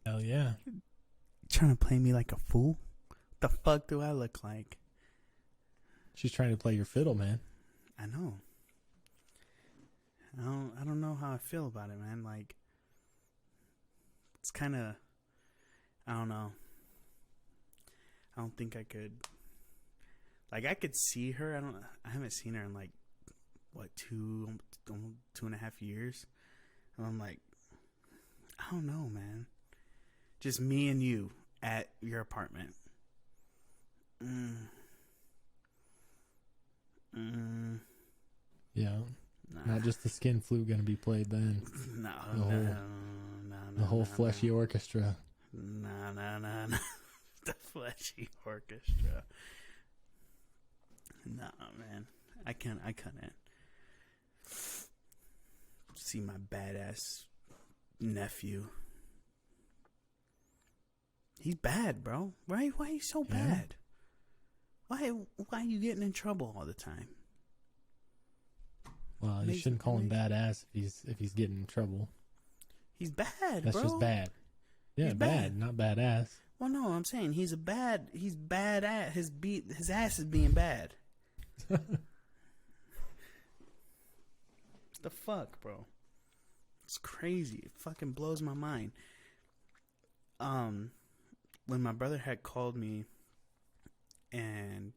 [SPEAKER 2] Hell yeah.
[SPEAKER 1] Trying to play me like a fool? The fuck do I look like?
[SPEAKER 2] She's trying to play your fiddle, man.
[SPEAKER 1] I know. I don't know how I feel about it, man. Like, it's kind of, I don't know. I don't think I could. Like, I could see her. I haven't seen her in like, what, 2.5 years. And I'm like, I don't know, man. Just me and you at your apartment.
[SPEAKER 2] Yeah. Nah. Not just the skin flute going to be played then.
[SPEAKER 1] No.
[SPEAKER 2] The whole fleshy orchestra.
[SPEAKER 1] No. The fleshy orchestra. No, man. I couldn't see my badass nephew. He's bad, bro. Right? Why are you so bad? Why are you getting in trouble all the time?
[SPEAKER 2] Well, you shouldn't call him badass if he's getting in trouble.
[SPEAKER 1] He's bad,
[SPEAKER 2] That's
[SPEAKER 1] bro.
[SPEAKER 2] just bad. Yeah, bad, not badass.
[SPEAKER 1] Well, no, I'm saying he's bad at his ass is being bad. The fuck, bro? It's crazy. It fucking blows my mind. When my brother had called me and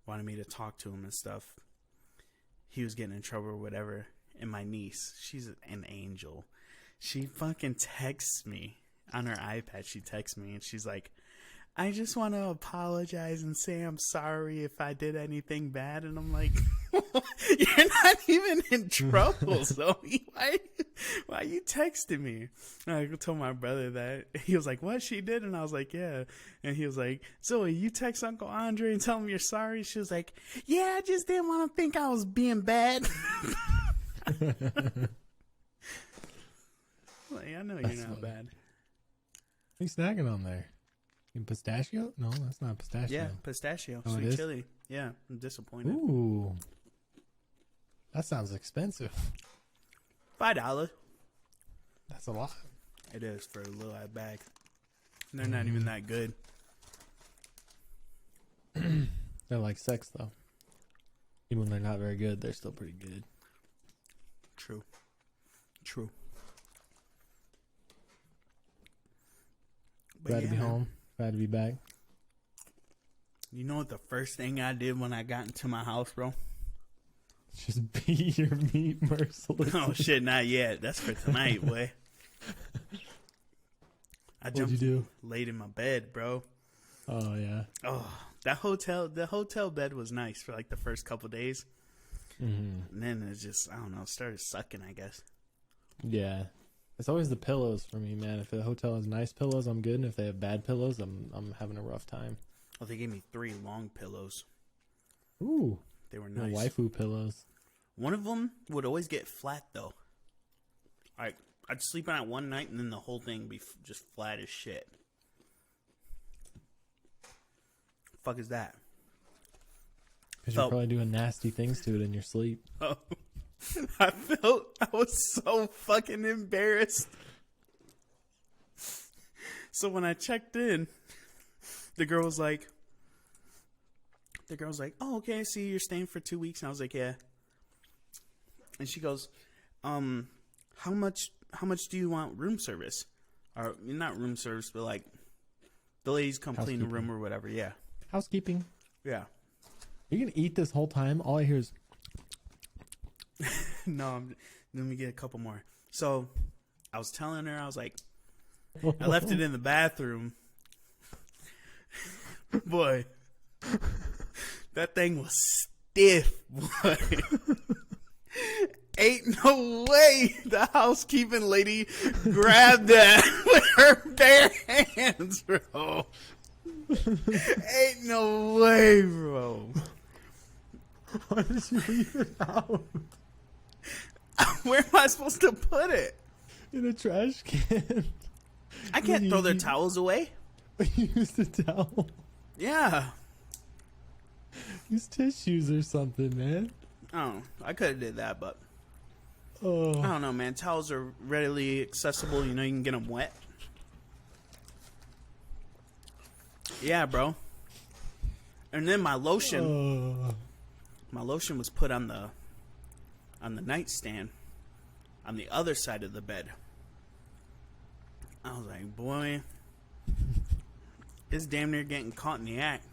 [SPEAKER 1] wanted me to talk to him and stuff, he was getting in trouble or whatever. And my niece, she's an angel. She fucking texts me on her iPad. She texts me and she's like, "I just want to apologize and say I'm sorry if I did anything bad." And I'm like, you're not even in trouble, Zoe. Why are you texting me? And I told my brother that. He was like, "What, she did?" And I was like, "Yeah." And he was like, "Zoe, you text Uncle Andre and tell him you're sorry?" She was like, "Yeah, I just didn't want to think I was being bad." Like, I know you're not bad.
[SPEAKER 2] What are you snagging on there? Pistachio? No, that's not pistachio.
[SPEAKER 1] Yeah, pistachio.
[SPEAKER 2] Oh, it
[SPEAKER 1] Sweet
[SPEAKER 2] is?
[SPEAKER 1] chili. Yeah, I'm disappointed.
[SPEAKER 2] Ooh. That sounds expensive.
[SPEAKER 1] $5.
[SPEAKER 2] That's a lot.
[SPEAKER 1] It is for a little ass bag. They're not even that good.
[SPEAKER 2] They're like sex, though. Even when they're not very good, they're still pretty good.
[SPEAKER 1] True. True. But
[SPEAKER 2] Glad to be
[SPEAKER 1] yeah,
[SPEAKER 2] home. Glad to be back.
[SPEAKER 1] You know what the first thing I did when I got into my house, bro?
[SPEAKER 2] Just beat your meat mercilessly.
[SPEAKER 1] Oh shit, not yet. That's for tonight, boy. I
[SPEAKER 2] What'd you do?
[SPEAKER 1] laid in my bed, bro.
[SPEAKER 2] Oh, yeah.
[SPEAKER 1] Oh, the hotel bed was nice for like the first couple days.
[SPEAKER 2] Mm-hmm.
[SPEAKER 1] And then it just, I don't know, started sucking, I guess.
[SPEAKER 2] Yeah. It's always the pillows for me, man. If the hotel has nice pillows, I'm good. And if they have bad pillows, I'm having a rough time.
[SPEAKER 1] Well, they gave me 3 long pillows.
[SPEAKER 2] Ooh.
[SPEAKER 1] They were
[SPEAKER 2] No
[SPEAKER 1] nice.
[SPEAKER 2] waifu pillows.
[SPEAKER 1] One of them would always get flat, though. I'd sleep on it one night, and then the whole thing be just flat as shit. Fuck is that?
[SPEAKER 2] Because you're probably doing nasty things to it in your sleep.
[SPEAKER 1] Oh, I was so fucking embarrassed. So when I checked in, the girl was like, "Oh, okay, I see you're staying for 2 weeks." And I was like, "Yeah." And she goes, how much do you want room service? Or not room service, but like the ladies come clean the room or whatever. Yeah.
[SPEAKER 2] Housekeeping.
[SPEAKER 1] Yeah.
[SPEAKER 2] You can eat this whole time. All I hear is...
[SPEAKER 1] No, let me get a couple more. So I was telling her, I was like, I left it in the bathroom. Boy, that thing was stiff, boy. Ain't no way the housekeeping lady grabbed that with her bare hands, bro. Ain't no way, bro.
[SPEAKER 2] Why did you leave it out?
[SPEAKER 1] Where am I supposed to put it?
[SPEAKER 2] In a trash can.
[SPEAKER 1] I can't throw their towels away.
[SPEAKER 2] Use the towel.
[SPEAKER 1] Yeah.
[SPEAKER 2] Use tissues or something, man.
[SPEAKER 1] Oh, I could have did that, but
[SPEAKER 2] Oh.
[SPEAKER 1] I don't know, man. Towels are readily accessible. You know, you can get them wet. Yeah, bro. And then my lotion was put on the nightstand on the other side of the bed. I was like, boy, it's damn near getting caught in the act.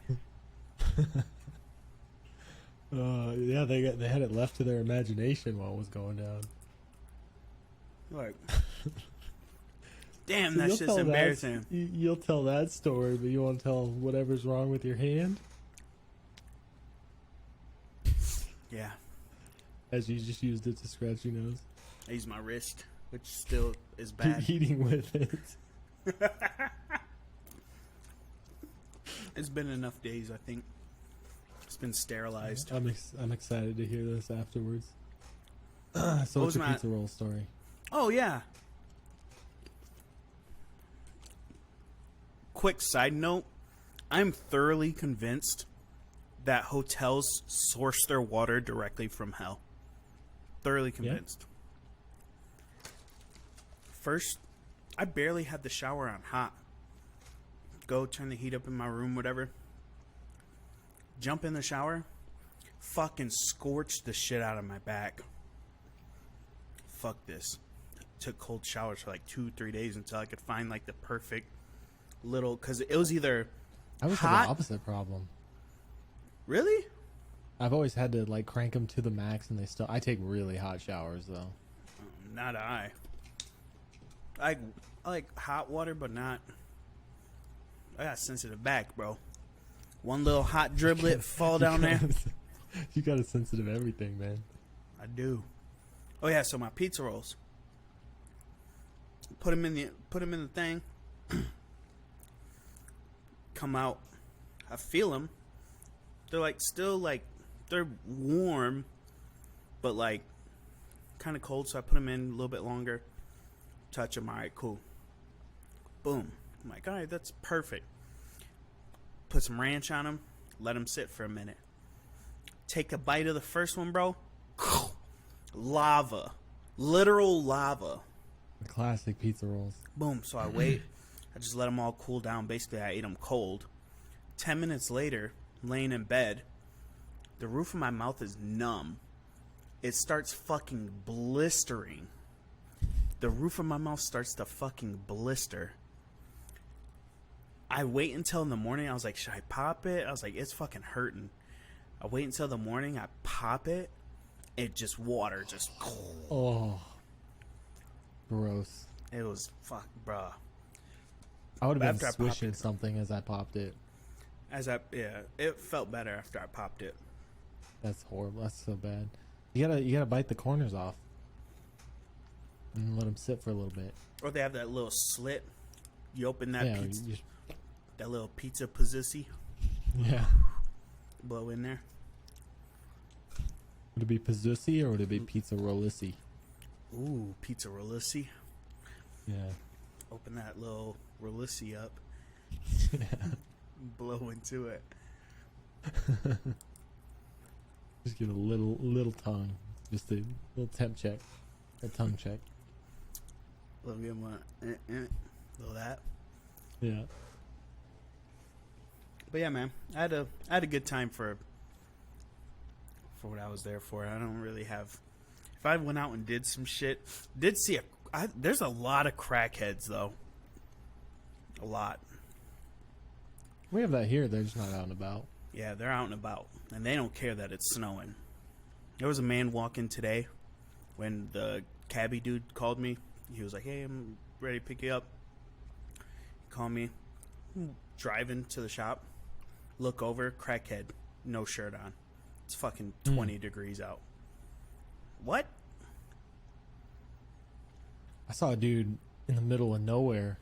[SPEAKER 2] Yeah, they had it left to their imagination while it was going down.
[SPEAKER 1] Like, damn,
[SPEAKER 2] So
[SPEAKER 1] that's just embarrassing.
[SPEAKER 2] You'll tell that story, but you won't tell whatever's wrong with your hand?
[SPEAKER 1] Yeah,
[SPEAKER 2] As you just used it to scratch your nose.
[SPEAKER 1] I use my wrist, which still is
[SPEAKER 2] You're
[SPEAKER 1] bad.
[SPEAKER 2] eating with it.
[SPEAKER 1] It's been enough days, I think. It's been sterilized.
[SPEAKER 2] I'm excited to hear this afterwards. So
[SPEAKER 1] What
[SPEAKER 2] what's
[SPEAKER 1] was
[SPEAKER 2] your
[SPEAKER 1] my-
[SPEAKER 2] pizza roll story?
[SPEAKER 1] Oh, yeah. Quick side note. I'm thoroughly convinced that hotels source their water directly from hell. Thoroughly convinced. First, I barely had the shower on hot. Go turn the heat up in my room, whatever. Jump in the shower. Fucking scorched the shit out of my back. Fuck this. Took cold showers for like 2-3 days until I could find like the perfect little, because it was either
[SPEAKER 2] I always had
[SPEAKER 1] hot.
[SPEAKER 2] the opposite problem.
[SPEAKER 1] Really?
[SPEAKER 2] I've always had to like crank them to the max, and I take really hot showers though.
[SPEAKER 1] Not I. I like hot water, but not. I got sensitive back, bro. One little hot driblet fall down there.
[SPEAKER 2] You got a sensitive everything, man.
[SPEAKER 1] I do. Oh yeah, so my pizza rolls. Put them in the thing. Come out. I feel them. They're like still like they're warm, but like kind of cold. So I put them in a little bit longer. Touch them. All right, cool. Boom. I'm like, all right, that's perfect. put some ranch on them, let them sit for a minute. Take a bite of the first one, bro. Lava. Literal lava.
[SPEAKER 2] The classic pizza rolls.
[SPEAKER 1] Boom. So I wait. I just let them all cool down. Basically, I ate them cold. 10 minutes later, laying in bed, the roof of my mouth is numb. It starts fucking blistering. The roof of my mouth starts to fucking blister. I wait until in the morning. I was like, should I pop it? I was like, it's fucking hurting. I wait until the morning. I pop it. It just water. Just.
[SPEAKER 2] Oh. Gross.
[SPEAKER 1] It was fuck, bruh.
[SPEAKER 2] I would have
[SPEAKER 1] After
[SPEAKER 2] been
[SPEAKER 1] I popped
[SPEAKER 2] swishing
[SPEAKER 1] it.
[SPEAKER 2] something as I popped it.
[SPEAKER 1] It felt better after I popped it.
[SPEAKER 2] That's horrible. That's so bad. You gotta bite the corners off and let them sit for a little bit.
[SPEAKER 1] Or they have that little slit. You open that
[SPEAKER 2] Yeah,
[SPEAKER 1] pizza,
[SPEAKER 2] you
[SPEAKER 1] that little pizza pizzici,
[SPEAKER 2] yeah.
[SPEAKER 1] blow in there.
[SPEAKER 2] Would it be pizzusi or would it be pizza rollissi?
[SPEAKER 1] Ooh, pizza rollissi.
[SPEAKER 2] Yeah.
[SPEAKER 1] Open that little rollissi up. Blow into it.
[SPEAKER 2] Just get a little tongue. Just a little temp check. A tongue check.
[SPEAKER 1] Little bit more. Little that.
[SPEAKER 2] Yeah.
[SPEAKER 1] But yeah, man, I had a good time for what I was there for. I don't really have. If I went out and did some shit, there's a lot of crackheads though. A lot.
[SPEAKER 2] We have that here. They're just not out and about.
[SPEAKER 1] Yeah, they're out and about, and they don't care that it's snowing. There was a man walking today when the cabbie dude called me. He was like, "Hey, I'm ready to pick you up." He called me. Driving to the shop. Look over, crackhead, no shirt on. It's fucking 20 degrees out. What?
[SPEAKER 2] I saw a dude in the middle of nowhere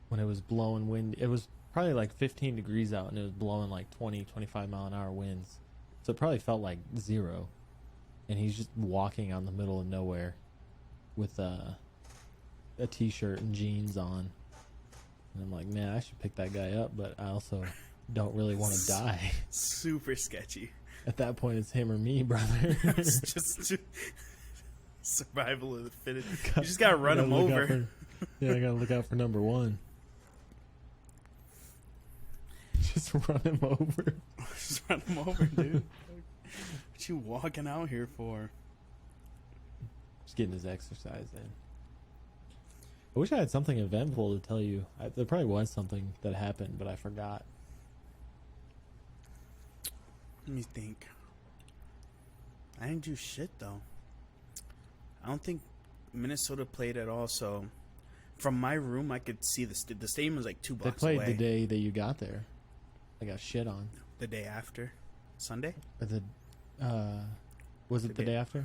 [SPEAKER 2] when it was blowing wind. It was probably like 15 degrees out and it was blowing like 20, 25 mile an hour winds. So it probably felt like 0. And he's just walking out in the middle of nowhere with a t-shirt and jeans on. And I'm like, man, I should pick that guy up, but I also don't really want to die.
[SPEAKER 1] Super sketchy.
[SPEAKER 2] At that point, it's him or me, brother.
[SPEAKER 1] It's just survival of the fittest. You just gotta run him over.
[SPEAKER 2] Yeah, I gotta look out for number 1. Just run him over.
[SPEAKER 1] Just run him over, dude. What you walking out here for?
[SPEAKER 2] Just getting his exercise in. I wish I had something eventful to tell you. There probably was something that happened, but I forgot.
[SPEAKER 1] Let me think. I didn't do shit though. I don't think Minnesota played at all. So from my room, I could see the stadium was like 2
[SPEAKER 2] They
[SPEAKER 1] blocks
[SPEAKER 2] played
[SPEAKER 1] away.
[SPEAKER 2] the day that you got there. I got shit on.
[SPEAKER 1] The day after, Sunday.
[SPEAKER 2] Was it the day after?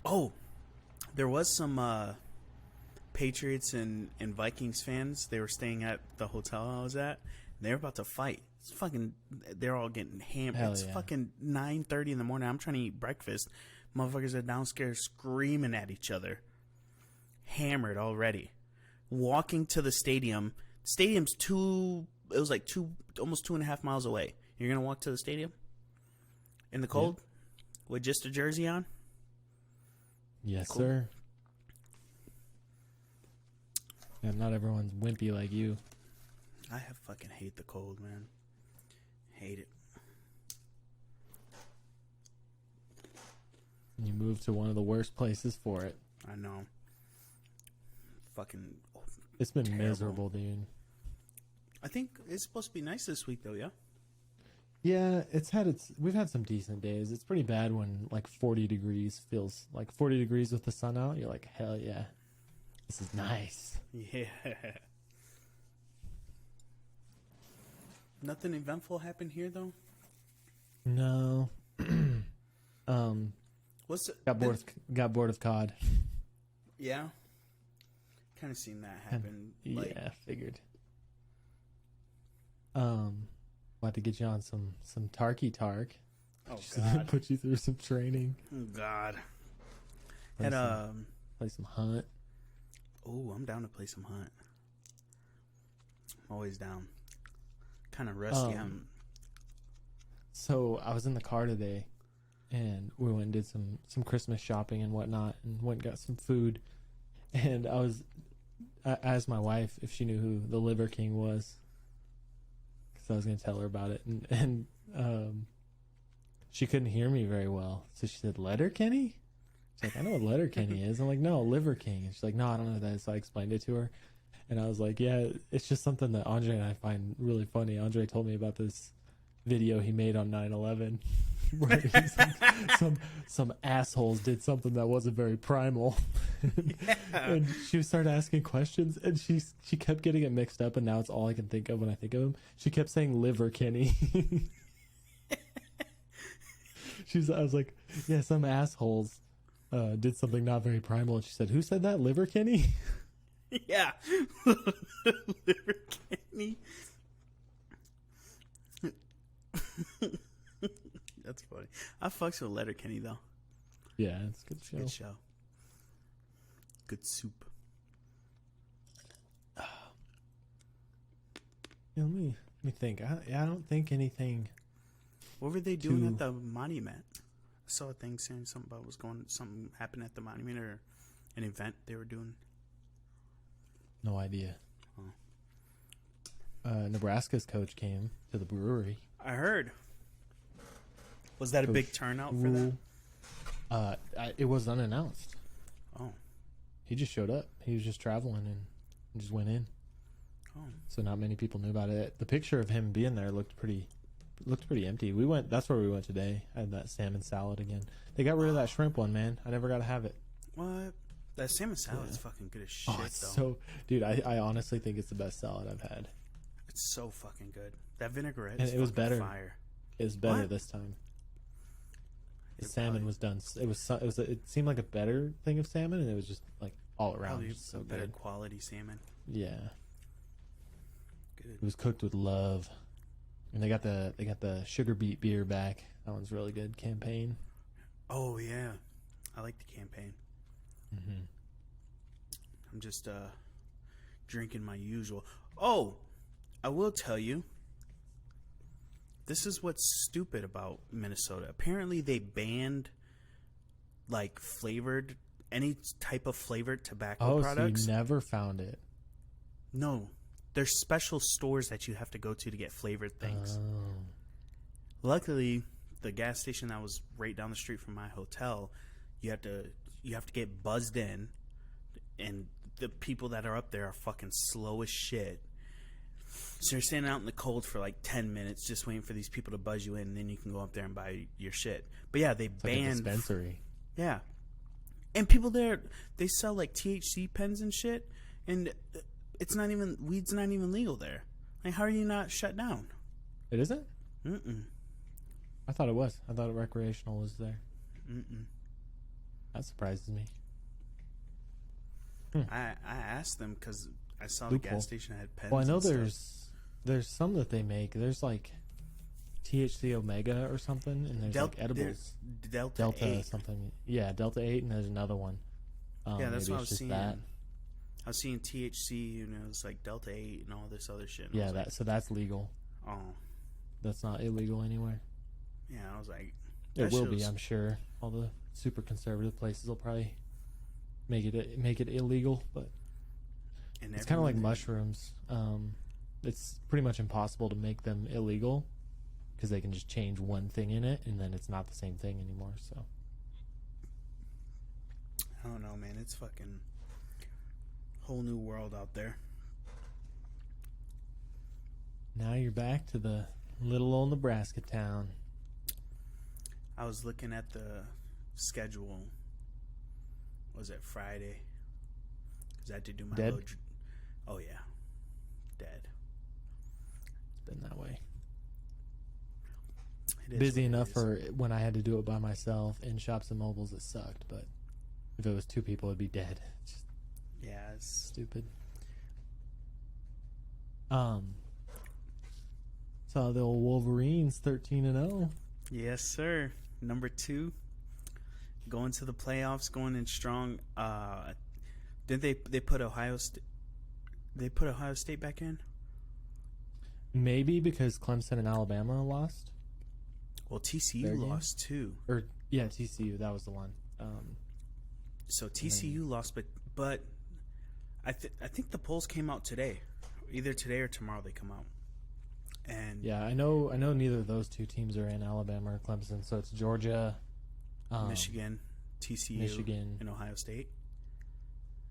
[SPEAKER 1] Oh, there was some Patriots and Vikings fans. They were staying at the hotel I was at. And they were about to fight. It's fucking. They're all getting hammered.
[SPEAKER 2] Hell
[SPEAKER 1] It's
[SPEAKER 2] yeah.
[SPEAKER 1] fucking 9:30 in the morning. I'm trying to eat breakfast. Motherfuckers are downstairs screaming at each other. Hammered already. Walking to the stadium. Stadium's it was like almost 2.5 miles away. You're gonna walk to the stadium in the cold with just a jersey on?
[SPEAKER 2] Yes,
[SPEAKER 1] Cool.
[SPEAKER 2] sir. Yeah, not everyone's wimpy like you.
[SPEAKER 1] I fucking hate the cold, man. Hate it.
[SPEAKER 2] You moved to one of the worst places for it.
[SPEAKER 1] I know. Fucking.
[SPEAKER 2] It's been
[SPEAKER 1] Terrible.
[SPEAKER 2] miserable, dude.
[SPEAKER 1] I think it's supposed to be nice this week, though. Yeah.
[SPEAKER 2] Yeah, we've had some decent days. It's pretty bad when like 40 degrees feels like 40 degrees with the sun out. You're like, hell yeah, this is nice.
[SPEAKER 1] Yeah. Nothing eventful happened here, though.
[SPEAKER 2] No.
[SPEAKER 1] What's it?
[SPEAKER 2] Got bored of COD.
[SPEAKER 1] Yeah. Kind of seen that happen. Like,
[SPEAKER 2] Yeah, figured. About to get you on some Tarky Tark.
[SPEAKER 1] oh god.
[SPEAKER 2] Put you through some training.
[SPEAKER 1] Oh god.
[SPEAKER 2] Play
[SPEAKER 1] Had
[SPEAKER 2] Play some Hunt.
[SPEAKER 1] Oh, I'm down to play some Hunt. I'm always down. kind of rusty.
[SPEAKER 2] So I was in the car today, and we went and did some Christmas shopping and whatnot, and went and got some food. And I asked my wife if she knew who the Liver King was, because I was going to tell her about it, and she couldn't hear me very well, so she said, "Letterkenny?" She's like, "I know what Letterkenny is." I'm like, "No, Liver King." And she's like, "No, I don't know what that is." So I explained it to her, and I was like, "Yeah, it's just something that Andre and I find really funny." Andre told me about this video he made on 9/11 where he's like, some assholes did something that wasn't very primal. And she started asking questions, and she kept getting it mixed up, and now it's all I can think of when I think of him. She kept saying Liverkenny. I was like, "Yeah, some assholes did something not very primal." And she said, "Who said that? Liverkenny?"
[SPEAKER 1] Yeah. Liverkenny. That's funny. I fucks with Letterkenny though.
[SPEAKER 2] Yeah, it's a good show.
[SPEAKER 1] Good show. Good soup.
[SPEAKER 2] Yeah, let me think. I don't think anything.
[SPEAKER 1] What were they doing at the monument? I saw a thing saying something about something happened at the monument, or an event they were doing.
[SPEAKER 2] No idea. Nebraska's coach came to the brewery.
[SPEAKER 1] I heard. Was that a big turnout for that?
[SPEAKER 2] It was unannounced.
[SPEAKER 1] Oh.
[SPEAKER 2] He just showed up. He was just traveling and just went in.
[SPEAKER 1] Oh.
[SPEAKER 2] So not many people knew about it. The picture of him being there looked pretty empty. That's where we went today. I had that salmon salad again. They got rid of that shrimp one, man. I never got to have it.
[SPEAKER 1] What? That salmon salad is fucking good as shit,
[SPEAKER 2] Oh, it's
[SPEAKER 1] though.
[SPEAKER 2] so, dude, I honestly think it's the best salad I've had.
[SPEAKER 1] It's so fucking good. That vinaigrette
[SPEAKER 2] And
[SPEAKER 1] is
[SPEAKER 2] it was
[SPEAKER 1] fucking
[SPEAKER 2] better.
[SPEAKER 1] fire.
[SPEAKER 2] It was better
[SPEAKER 1] What?
[SPEAKER 2] this time. The
[SPEAKER 1] It
[SPEAKER 2] salmon
[SPEAKER 1] probably-
[SPEAKER 2] was done. It seemed like a better thing of salmon, and it was just like all around
[SPEAKER 1] Probably
[SPEAKER 2] just so
[SPEAKER 1] better
[SPEAKER 2] good.
[SPEAKER 1] quality salmon.
[SPEAKER 2] Yeah,
[SPEAKER 1] Good.
[SPEAKER 2] it was cooked with love, and they got the sugar beet beer back. That one's really good. Campaign.
[SPEAKER 1] Oh yeah, I like the campaign.
[SPEAKER 2] Mm-hmm.
[SPEAKER 1] I'm just drinking my usual. Oh, I will tell you. This is what's stupid about Minnesota. Apparently, they banned like any type of flavored tobacco products.
[SPEAKER 2] So you never found it?
[SPEAKER 1] No, there's special stores that you have to go to get flavored things.
[SPEAKER 2] Oh.
[SPEAKER 1] Luckily, the gas station that was right down the street from my hotel, you have to get buzzed in, and the people that are up there are fucking slow as shit. So you're standing out in the cold for like 10 minutes just waiting for these people to buzz you in, and then you can go up there and buy your shit. But yeah, they
[SPEAKER 2] It's like a
[SPEAKER 1] banned
[SPEAKER 2] dispensary.
[SPEAKER 1] Yeah. And people there, they sell like THC pens and shit, and weed's not even legal there. Like, how are you not shut down?
[SPEAKER 2] It isn't?
[SPEAKER 1] Mm-mm.
[SPEAKER 2] I thought it was. I thought recreational was there.
[SPEAKER 1] Mm-mm.
[SPEAKER 2] That surprises me.
[SPEAKER 1] I asked them because I saw
[SPEAKER 2] Loophole.
[SPEAKER 1] the gas station had pens.
[SPEAKER 2] Well, I know
[SPEAKER 1] and stuff.
[SPEAKER 2] there's some that they make. There's like THC Omega or something, and there's like edibles.
[SPEAKER 1] Delta 8.
[SPEAKER 2] Something. Yeah, Delta 8, and there's another one.
[SPEAKER 1] Yeah, that's
[SPEAKER 2] maybe
[SPEAKER 1] what I
[SPEAKER 2] it's
[SPEAKER 1] was
[SPEAKER 2] just
[SPEAKER 1] seeing.
[SPEAKER 2] that.
[SPEAKER 1] I was seeing THC, and it was like Delta 8 and all this other shit. And I
[SPEAKER 2] Yeah,
[SPEAKER 1] was
[SPEAKER 2] so that's legal.
[SPEAKER 1] like, oh,
[SPEAKER 2] That's not illegal anywhere.
[SPEAKER 1] yeah. I was like,
[SPEAKER 2] It
[SPEAKER 1] that
[SPEAKER 2] will
[SPEAKER 1] shit
[SPEAKER 2] be,
[SPEAKER 1] was-
[SPEAKER 2] I'm sure. All the super conservative places will probably make it illegal, but
[SPEAKER 1] and
[SPEAKER 2] it's kind of like
[SPEAKER 1] everyone-
[SPEAKER 2] mushrooms. It's pretty much impossible to make them illegal because they can just change one thing in it, and then it's not the same thing anymore. So
[SPEAKER 1] I don't know, man. It's fucking whole new world out there.
[SPEAKER 2] now you're back to the little old Nebraska town.
[SPEAKER 1] I was looking at the schedule. Was it Friday? Because I had to do my
[SPEAKER 2] Dead?
[SPEAKER 1] Oh yeah, dead.
[SPEAKER 2] It's been that way.
[SPEAKER 1] It is
[SPEAKER 2] Busy
[SPEAKER 1] what it
[SPEAKER 2] enough
[SPEAKER 1] is.
[SPEAKER 2] for when I had to do it by myself in shops and mobiles. It sucked, but if it was two people, it'd be dead. It's just
[SPEAKER 1] Yeah, it's
[SPEAKER 2] stupid. Saw the old Wolverines 13-0.
[SPEAKER 1] yes, sir. Number 2, going to the playoffs, going in strong. Didn't they put Ohio State? They put Ohio State back in.
[SPEAKER 2] Maybe because Clemson and Alabama lost.
[SPEAKER 1] Well,
[SPEAKER 2] Their
[SPEAKER 1] TCU
[SPEAKER 2] game?
[SPEAKER 1] lost too.
[SPEAKER 2] Or, yeah, TCU. That was the one.
[SPEAKER 1] So TCU lost, but I think the polls came out today. Either today or tomorrow they come out. And
[SPEAKER 2] Yeah, I know neither of those two teams are in Alabama or Clemson, so it's Georgia,
[SPEAKER 1] Michigan, TCU,
[SPEAKER 2] Michigan.
[SPEAKER 1] and Ohio State.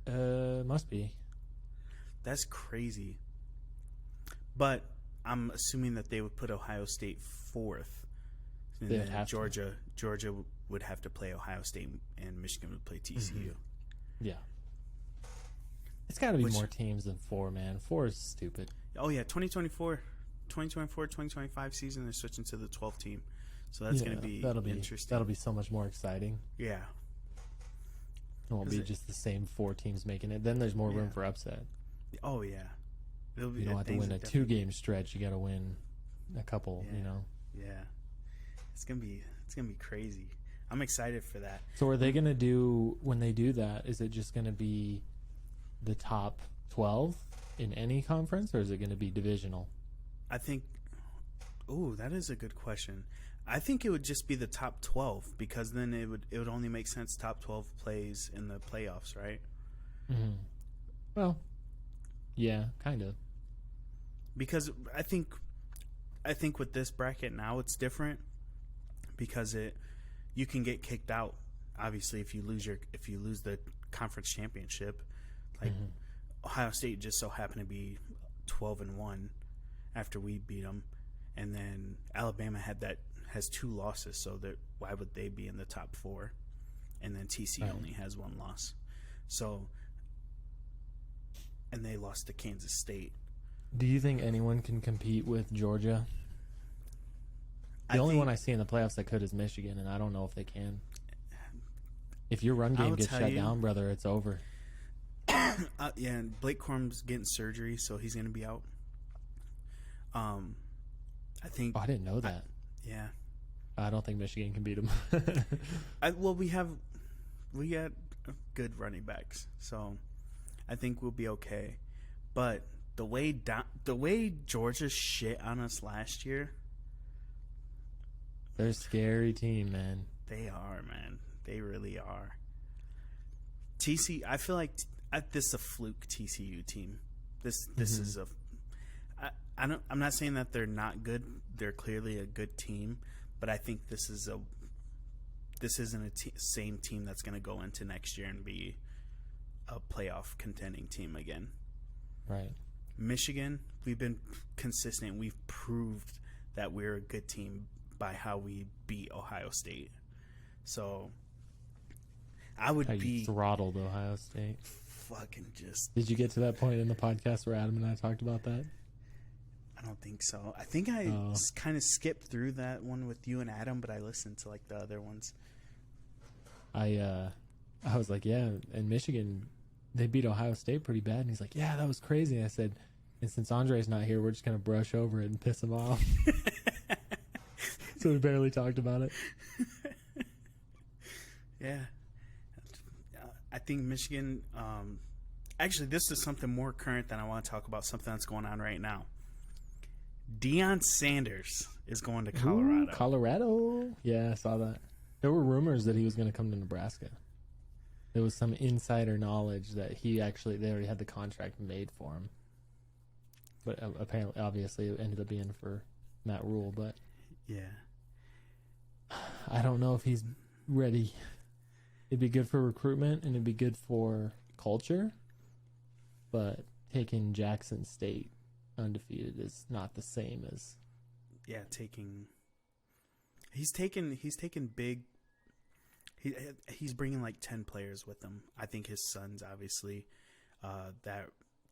[SPEAKER 2] Must be.
[SPEAKER 1] That's crazy. But I'm assuming that they would put Ohio State fourth. And
[SPEAKER 2] They'd
[SPEAKER 1] then
[SPEAKER 2] have to.
[SPEAKER 1] Georgia would have to play Ohio State, and Michigan would play TCU.
[SPEAKER 2] Yeah. It's got to be
[SPEAKER 1] Which-
[SPEAKER 2] more teams than 4, man. 4 is stupid.
[SPEAKER 1] Oh, yeah, 2024-2025 season, they're switching to the 12th team. So that's going to be interesting.
[SPEAKER 2] That'll be so much more exciting.
[SPEAKER 1] Yeah.
[SPEAKER 2] It won't be just the same 4 teams making it. Then there's more room
[SPEAKER 1] Yeah.
[SPEAKER 2] for upset.
[SPEAKER 1] Oh, yeah. It'll be,
[SPEAKER 2] You don't have to
[SPEAKER 1] things
[SPEAKER 2] win a
[SPEAKER 1] are definitely-
[SPEAKER 2] 2-game stretch. You got to win a couple,
[SPEAKER 1] Yeah.
[SPEAKER 2] you know.
[SPEAKER 1] Yeah. It's gonna be crazy. I'm excited for that.
[SPEAKER 2] So are they going to do, when they do that, is it just going to be the top 12 in any conference, or is it going to be divisional?
[SPEAKER 1] I think that is a good question. I think it would just be the top 12 because then it would only make sense top 12 plays in the playoffs, right?
[SPEAKER 2] Mm-hmm. Well, yeah, kind of.
[SPEAKER 1] Because I think with this bracket now it's different because you can get kicked out obviously if you lose the conference championship. Like Ohio State just so happened to be 12-1 after we beat them, and then Alabama has 2 losses, so that why would they be in the top 4? And then TC only has 1 loss, so and they lost to Kansas State.
[SPEAKER 2] Do you think anyone can compete with Georgia? The only one I see in the playoffs that could is Michigan, and I don't know if they can. If your run game gets shut down, brother, it's over.
[SPEAKER 1] Yeah, and Blake Corum's getting surgery, so he's going to be out. I think.
[SPEAKER 2] Oh, I didn't know that.
[SPEAKER 1] Yeah.
[SPEAKER 2] I don't think Michigan can beat them.
[SPEAKER 1] Well, we got good running backs, so I think we'll be okay. But the way Georgia shit on us last year,
[SPEAKER 2] they're a scary team, man.
[SPEAKER 1] they are, man. They really are. I feel like this is a fluke TCU team. This is I'm not saying that they're not good. They're clearly a good team, but I think this isn't a same team that's going to go into next year and be a playoff contending team again.
[SPEAKER 2] Right.
[SPEAKER 1] Michigan, we've been consistent. We've proved that we're a good team by how we beat Ohio State. So I would
[SPEAKER 2] You throttled Ohio State.
[SPEAKER 1] fucking just.
[SPEAKER 2] Did you get to that point in the podcast where Adam and I talked about that?
[SPEAKER 1] I don't think so. I think I kind of skipped through that one with you and Adam, but I listened to like the other ones.
[SPEAKER 2] I was like, yeah, in Michigan, they beat Ohio State pretty bad. And he's like, yeah, that was crazy. And I said, and since Andre's not here, we're just going to brush over it and piss him off. So we barely talked about it.
[SPEAKER 1] Yeah. I think Michigan, actually, this is something more current than I want to talk about, something that's going on right now. Deion Sanders is going to Colorado.
[SPEAKER 2] Ooh, Colorado. Yeah, I saw that. There were rumors that he was going to come to Nebraska. There was some insider knowledge that they already had the contract made for him. But apparently, obviously, it ended up being for Matt Rule. But
[SPEAKER 1] Yeah.
[SPEAKER 2] I don't know if he's ready. It'd be good for recruitment and it'd be good for culture. But taking Jackson State undefeated is not the same as.
[SPEAKER 1] Yeah, he's taken big. He's bringing like 10 players with him. I think his son's obviously that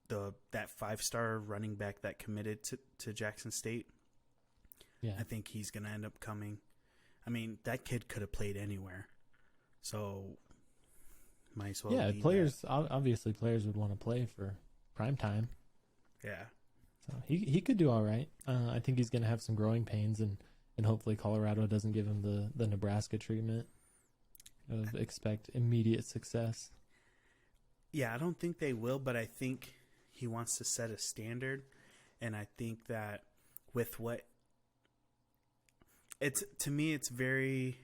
[SPEAKER 1] 5-star running back that committed to Jackson State.
[SPEAKER 2] Yeah,
[SPEAKER 1] I think he's gonna end up coming. I mean, that kid could have played anywhere, so might as well.
[SPEAKER 2] Yeah,
[SPEAKER 1] be
[SPEAKER 2] obviously players would want to play for prime time.
[SPEAKER 1] Yeah.
[SPEAKER 2] So he could do all right. I think he's going to have some growing pains, and hopefully Colorado doesn't give him the Nebraska treatment of expect immediate success.
[SPEAKER 1] Yeah, I don't think they will, but I think he wants to set a standard, and I think that with what it's, to me, it's very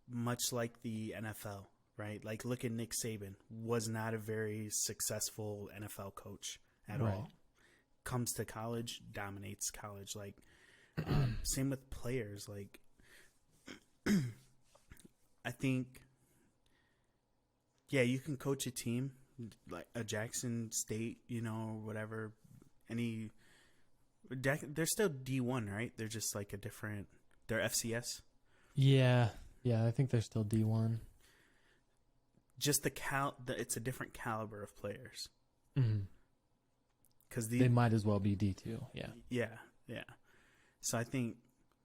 [SPEAKER 1] much like the NFL, right? Like, look at Nick Saban, was not a very successful NFL coach at all. Comes to college, dominates college. Like, same with players. Like, I think, yeah, you can coach a team like a Jackson State, you know, whatever. They're still D1, right? They're just like a different. They're FCS.
[SPEAKER 2] Yeah, I think they're still D1.
[SPEAKER 1] Just it's a different caliber of players. Because
[SPEAKER 2] they might as well be D2. Yeah.
[SPEAKER 1] Yeah. So I think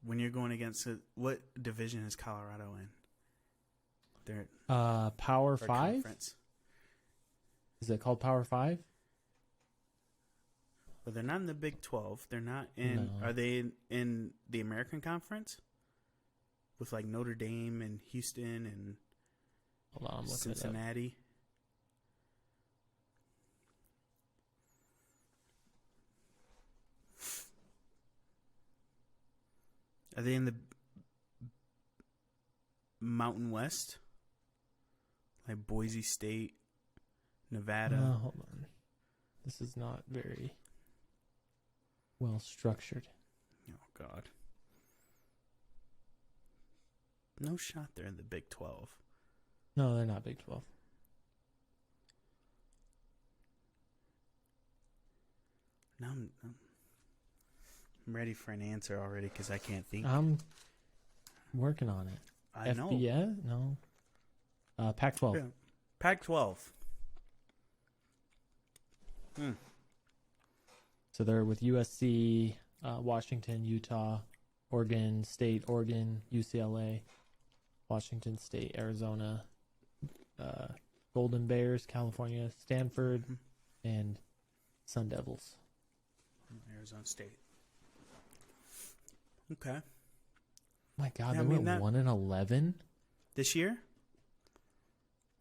[SPEAKER 1] when you're going against what division is Colorado in? They're
[SPEAKER 2] Power 5.
[SPEAKER 1] Conference.
[SPEAKER 2] Is it called Power 5?
[SPEAKER 1] But they're not in the Big 12. They're not in. No. Are they in the American Conference? With like Notre Dame and Houston and
[SPEAKER 2] Hold on, I'm
[SPEAKER 1] Cincinnati. Are they in the Mountain West? Like Boise State, Nevada?
[SPEAKER 2] Hold on. This is not very well structured.
[SPEAKER 1] Oh, God. No shot they're in the Big 12.
[SPEAKER 2] No, they're not Big 12.
[SPEAKER 1] No, I'm ready for an answer already because I can't think.
[SPEAKER 2] I'm working on it.
[SPEAKER 1] I know.
[SPEAKER 2] FBS? No. Pac-12.
[SPEAKER 1] Yeah. Pac-12.
[SPEAKER 2] So they're with USC, Washington, Utah, Oregon State, Oregon, UCLA, Washington State, Arizona, Golden Bears, California, Stanford, and Sun Devils.
[SPEAKER 1] Arizona State. Okay.
[SPEAKER 2] My God, they went 1-11
[SPEAKER 1] this year.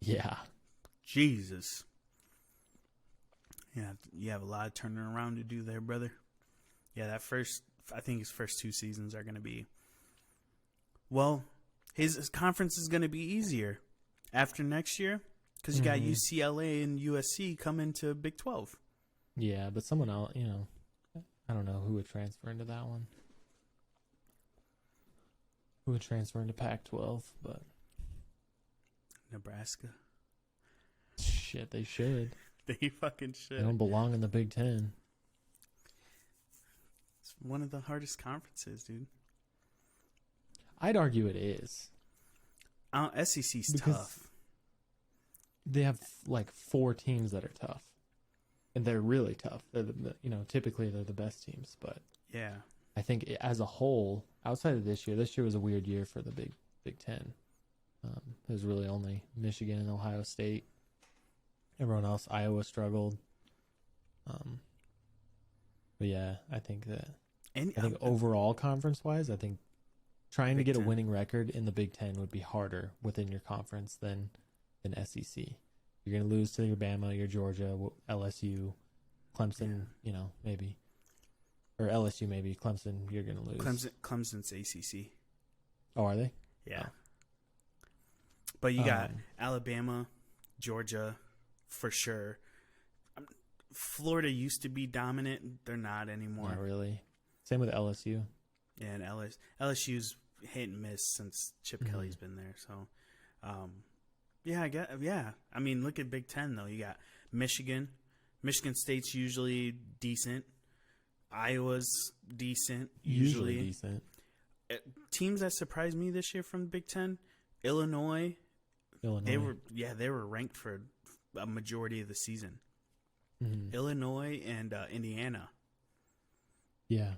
[SPEAKER 2] Yeah.
[SPEAKER 1] Jesus. Yeah, you have a lot of turning around to do there, brother. Yeah, I think his first 2 seasons are going to be. Well, his conference is going to be easier after next year because you got UCLA and USC coming to Big 12.
[SPEAKER 2] Yeah, but someone else, I don't know who would transfer into that one. Who would transfer into Pac-12, but
[SPEAKER 1] Nebraska.
[SPEAKER 2] Shit, they should.
[SPEAKER 1] They fucking should.
[SPEAKER 2] They don't belong in the Big Ten.
[SPEAKER 1] It's one of the hardest conferences, dude.
[SPEAKER 2] I'd argue it is.
[SPEAKER 1] SEC's tough.
[SPEAKER 2] They have like 4 teams that are tough, and they're really tough. They're typically they're the best teams, but
[SPEAKER 1] yeah,
[SPEAKER 2] I think as a whole, outside of this year was a weird year for the Big Ten. It was really only Michigan and Ohio State. Everyone else, Iowa struggled. But yeah, I think overall conference-wise, I think trying to get a winning record in the Big Ten would be harder within your conference than SEC. You're going to lose to your Bama, your Georgia, LSU, Clemson, maybe. Or LSU maybe. Clemson, you're going to lose.
[SPEAKER 1] Clemson's ACC.
[SPEAKER 2] Oh, are they?
[SPEAKER 1] Yeah. But you got Alabama, Georgia, for sure. Florida used to be dominant. They're not anymore.
[SPEAKER 2] Not really. Same with LSU.
[SPEAKER 1] Yeah, and LSU's hit and miss since Chip Kelly's been there. So, yeah. I mean, look at Big Ten, though. You got Michigan. Michigan State's usually decent. Iowa's decent. Usually
[SPEAKER 2] decent.
[SPEAKER 1] Teams that surprised me this year from the Big Ten, Illinois. They were ranked for a majority of the season. Illinois and Indiana.
[SPEAKER 2] Yeah.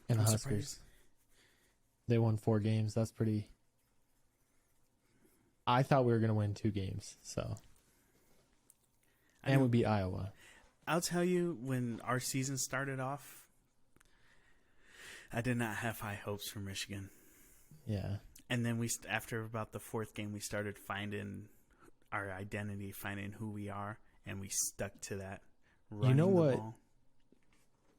[SPEAKER 2] And the Huskers. Surprised. They won 4 games. That's pretty. I thought we were going to win 2 games, so. And we beat Iowa.
[SPEAKER 1] I'll tell you, when our season started off, I did not have high hopes for Michigan.
[SPEAKER 2] Yeah.
[SPEAKER 1] And then after about the 4th game, we started finding our identity, finding who we are, and we stuck to that.
[SPEAKER 2] You know what?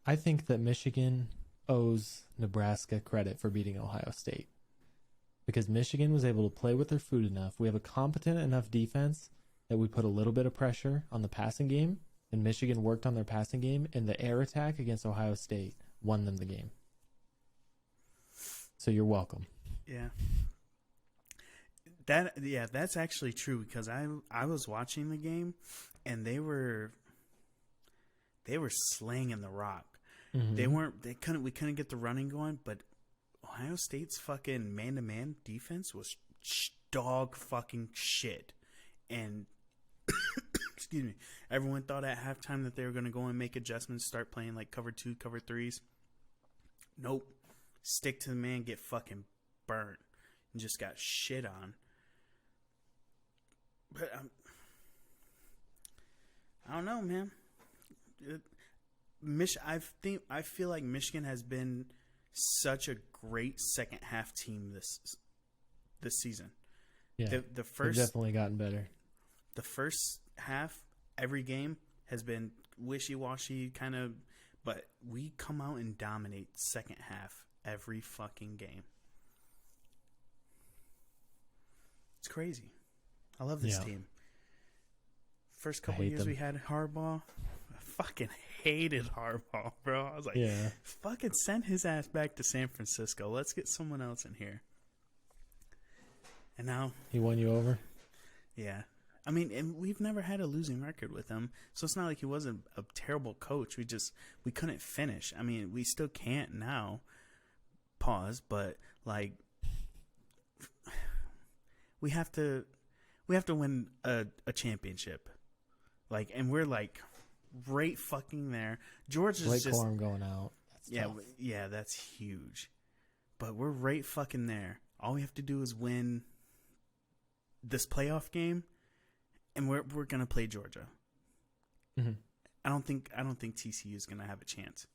[SPEAKER 2] I think that Michigan owes Nebraska credit for beating Ohio State. Because Michigan was able to play with their food enough. We have a competent enough defense that we put a little bit of pressure on the passing game, and Michigan worked on their passing game, and the air attack against Ohio State won them the game. So you're welcome.
[SPEAKER 1] Yeah. That's actually true because I was watching the game and they were slanging the rock. Mm-hmm. We couldn't get the running going, but Ohio State's fucking man-to-man defense was dog fucking shit. And excuse me, everyone thought at halftime that they were going to go and make adjustments, start playing like cover 2, cover 3s. Nope. Stick to the man, get fucking burnt, and just got shit on. But I don't know, man. I feel like Michigan has been such a great second half team this season.
[SPEAKER 2] Yeah,
[SPEAKER 1] the first
[SPEAKER 2] they've definitely gotten better.
[SPEAKER 1] The first half, every game has been wishy-washy kind of, but we come out and dominate second half every fucking game. It's crazy. I love this team. First couple years we had Harbaugh. I fucking hated Harbaugh, bro. I was like, fucking send his ass back to San Francisco. Let's get someone else in here. And now
[SPEAKER 2] he won you over?
[SPEAKER 1] Yeah. I mean, and we've never had a losing record with him, so it's not like he wasn't a terrible coach. We couldn't finish. I mean, we still can't now. Pause, but like we have to win a championship. Like, and we're like right fucking there. Georgia's
[SPEAKER 2] Blake
[SPEAKER 1] just
[SPEAKER 2] Corum going out. That's tough.
[SPEAKER 1] That's huge. But we're right fucking there. All we have to do is win this playoff game, and we're gonna play Georgia.
[SPEAKER 2] Mm-hmm.
[SPEAKER 1] I don't think TCU is gonna have a chance.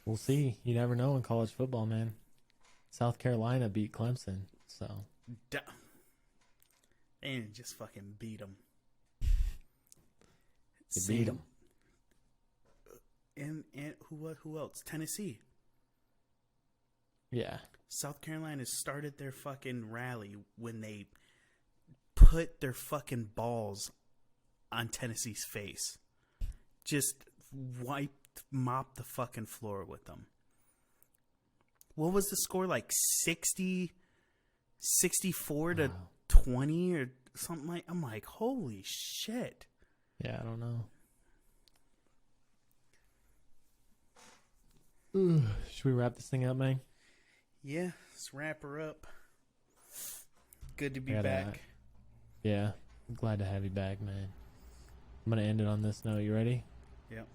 [SPEAKER 2] We'll see. You never know in college football, man. South Carolina beat Clemson, so
[SPEAKER 1] they didn't just fucking beat them.
[SPEAKER 2] They beat them.
[SPEAKER 1] And who else? Tennessee.
[SPEAKER 2] Yeah.
[SPEAKER 1] South Carolina started their fucking rally when they put their fucking balls on Tennessee's face. Just mopped the fucking floor with them. What was the score? Like 64 to 20 or something like. I'm like, holy shit.
[SPEAKER 2] Yeah, I don't know. Ooh, should we wrap this thing up, man?
[SPEAKER 1] Yeah, let's wrap her up. Good to be back.
[SPEAKER 2] Yeah, I'm glad to have you back, man. I'm going to end it on this note. You ready?
[SPEAKER 1] Yep.